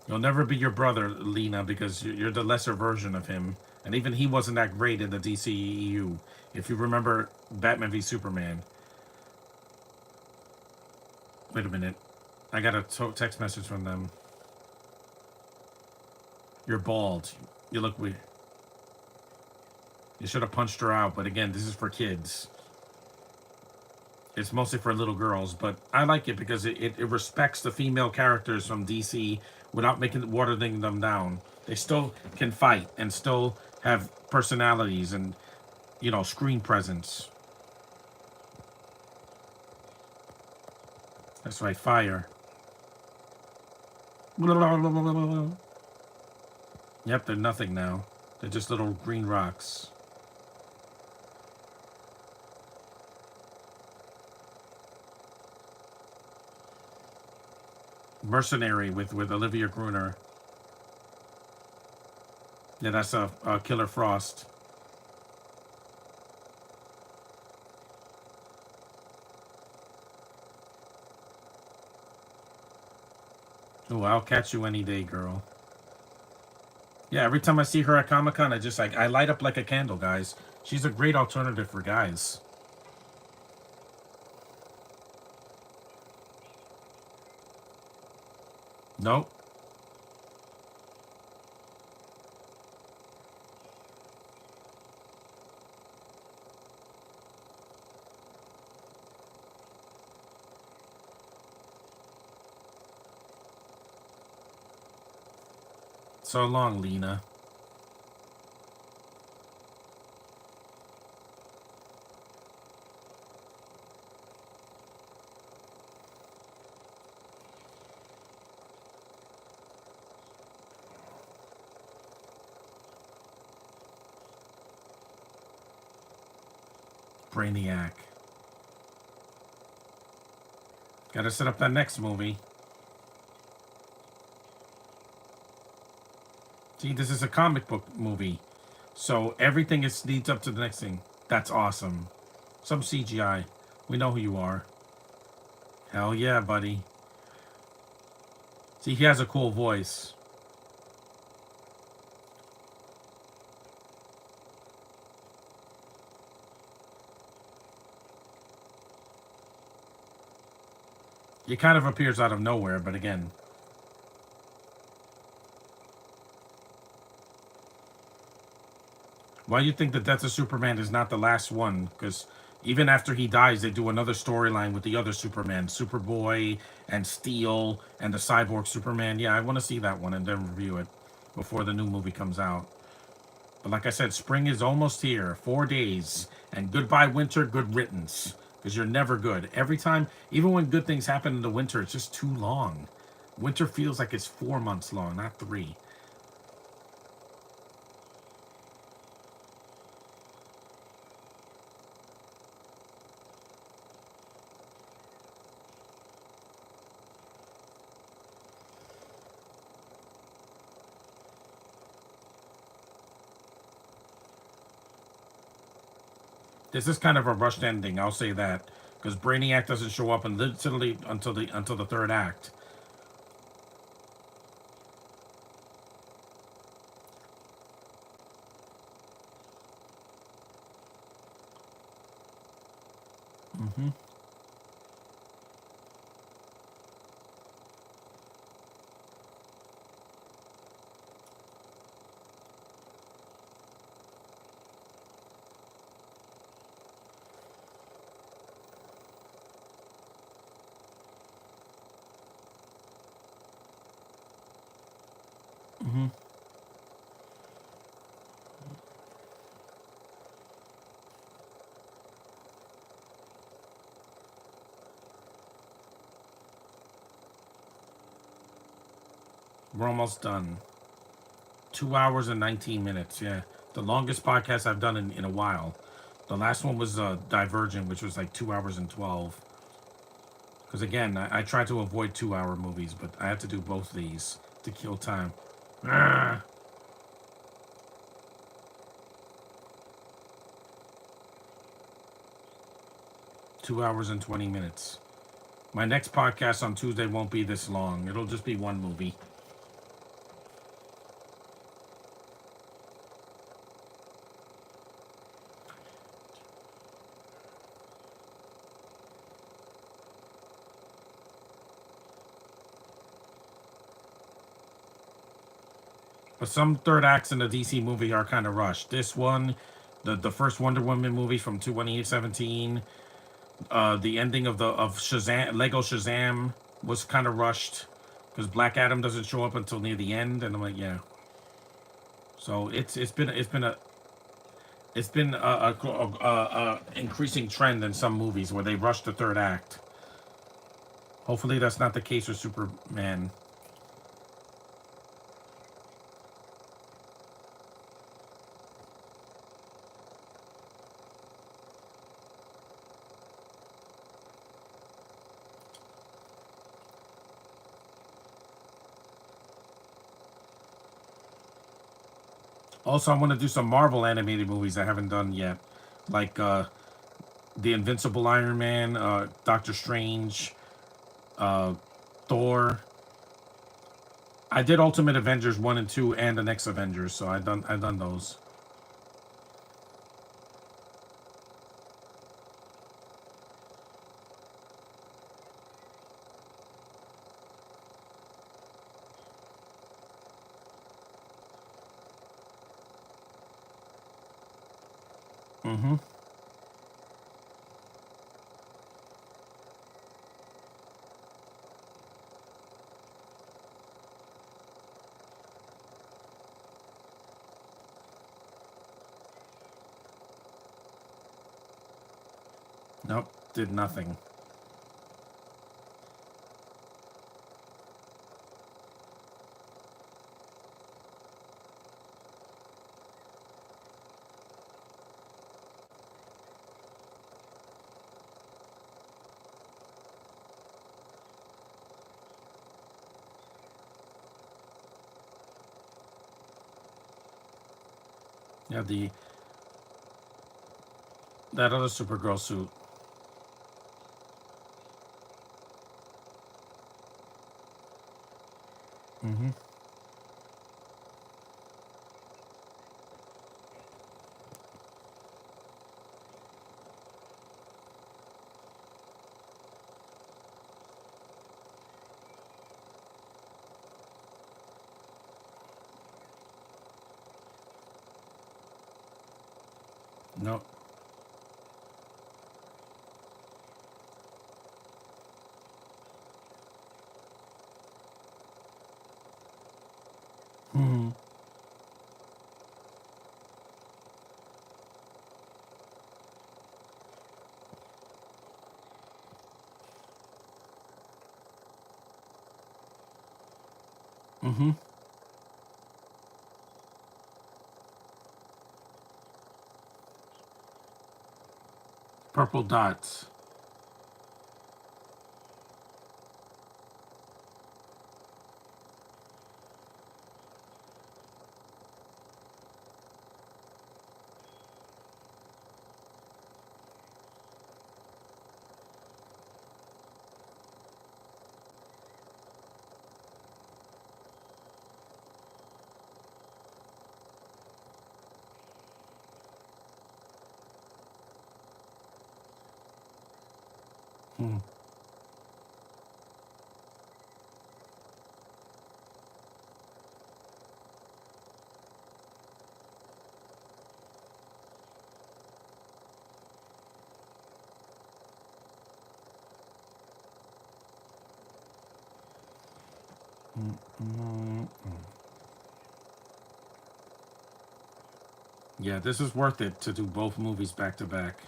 You'll never be your brother, Lena, because you're the lesser version of him. And even he wasn't that great in the DCEU. If you remember Batman v Superman. Wait a minute. I got a text message from them. You're bald. You look weird. You should have punched her out, but again, this is for kids. It's mostly for little girls, but I like it because it respects the female characters from DC without watering them down. They still can fight and still have personalities and screen presence. That's right, fire. Yep, they're nothing now. They're just little green rocks. Mercenary with Olivia Gruner. Yeah, that's a Killer Frost. Oh, I'll catch you any day, girl. Yeah, every time I see her at Comic-Con, I light up like a candle, guys. She's a great alternative for guys. Nope. So long, Lena. Brainiac. Gotta set up that next movie. See, this is a comic book movie. So everything is leads up to the next thing. That's awesome. Some CGI. We know who you are. Hell yeah, buddy. See, he has a cool voice. He kind of appears out of nowhere, but again. Why do you think the Death of Superman is not the last one? Because even after he dies, they do another storyline with the other Superman, Superboy and Steel and the Cyborg Superman. Yeah, I want to see that one and then review it before the new movie comes out. But like I said, spring is almost here. 4 days. And goodbye, winter, good riddance. Because you're never good. Every time, even when good things happen in the winter, it's just too long. Winter feels like it's 4 months long, not 3. This is kind of a rushed ending, I'll say that. Because Brainiac doesn't show up literally until the third act. Mm-hmm. Mm-hmm. We're almost done. 2 hours and 19 minutes, yeah. The longest podcast I've done in a while. The last one was Divergent, which was like 2 hours and 12. Because again, I try to avoid 2 hour movies, but I have to do both these to kill time. Ah, 2 hours and 20 minutes. My next podcast on Tuesday won't be this long. It'll just be one movie. But some third acts in the DC movie are kind of rushed. This one, the first Wonder Woman movie from 2017, the ending of Shazam, Lego Shazam was kind of rushed because Black Adam doesn't show up until near the end, and I'm like, yeah. So it's been a increasing trend in some movies where they rush the third act. Hopefully, that's not the case with Superman. Also, I want to do some Marvel animated movies I haven't done yet, like the Invincible Iron Man, Doctor Strange, uh, Thor. I did Ultimate Avengers 1 and 2 and the next Avengers, so I've done those. Mm-hmm. Nope, did nothing. Yeah, the that other Supergirl suit. Mm-hmm. No. Mm-hmm. Mm-hmm. Purple dots. Mm-hmm. Mm-hmm. Yeah, this is worth it to do both movies back to back.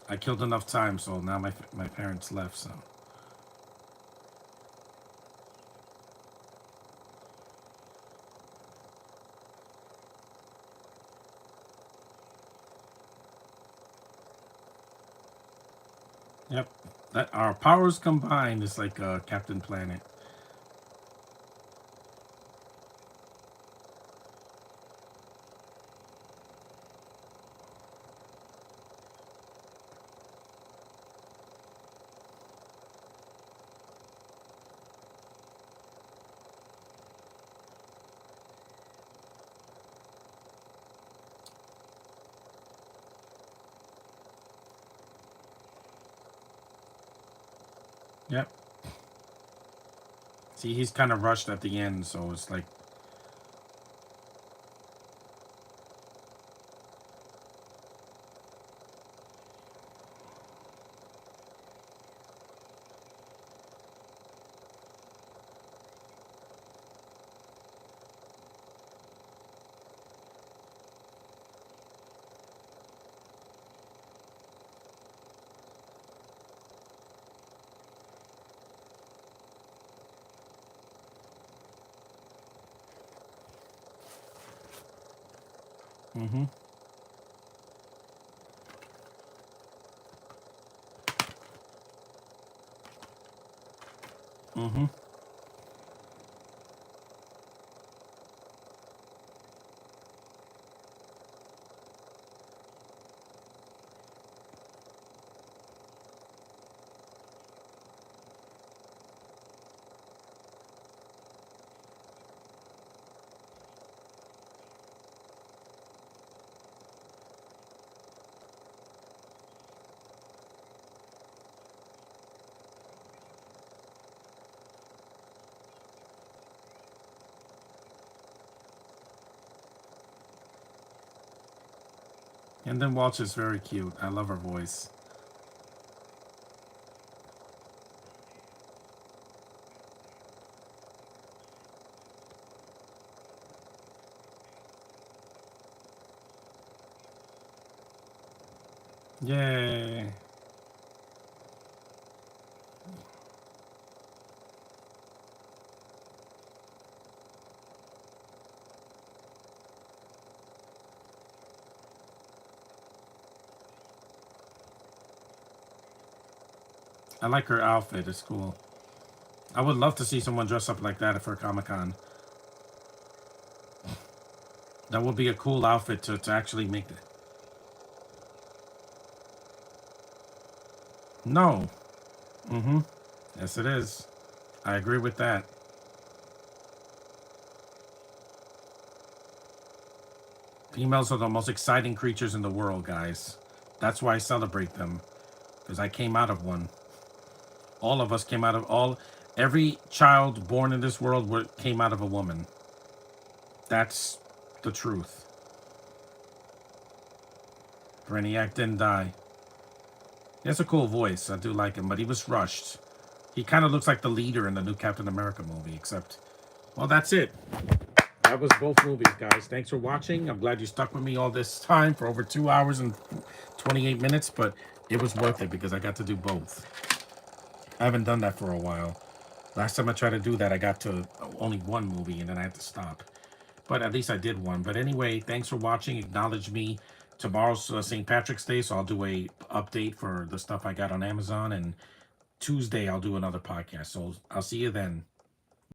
I killed enough time, so now my parents left. So, yep, that our powers combined is like Captain Planet. Yep. See, he's kind of rushed at the end, so it's like, mm-hmm, mm-hmm. And then Walsh is very cute. I love her voice. Yay! I like her outfit. It's cool. I would love to see someone dress up like that for Comic Con. That would be a cool outfit to actually make it. No. Mm-hmm. Yes, it is. I agree with that. Females are the most exciting creatures in the world, guys. That's why I celebrate them. Because I came out of one. All of us came out of all. Every child born in this world came out of a woman. That's the truth. Brainiac didn't die. He has a cool voice. I do like him, but he was rushed. He kind of looks like the leader in the new Captain America movie, except, well, that's it. That was both movies, guys. Thanks for watching. I'm glad you stuck with me all this time for over 2 hours and 28 minutes, but it was worth it because I got to do both. I haven't done that for a while. Last time I tried to do that, I got to only one movie and then I had to stop. But at least I did one. But anyway, thanks for watching. Acknowledge me. Tomorrow's St. Patrick's Day, so I'll do a update for the stuff I got on Amazon. And Tuesday, I'll do another podcast. So I'll see you then.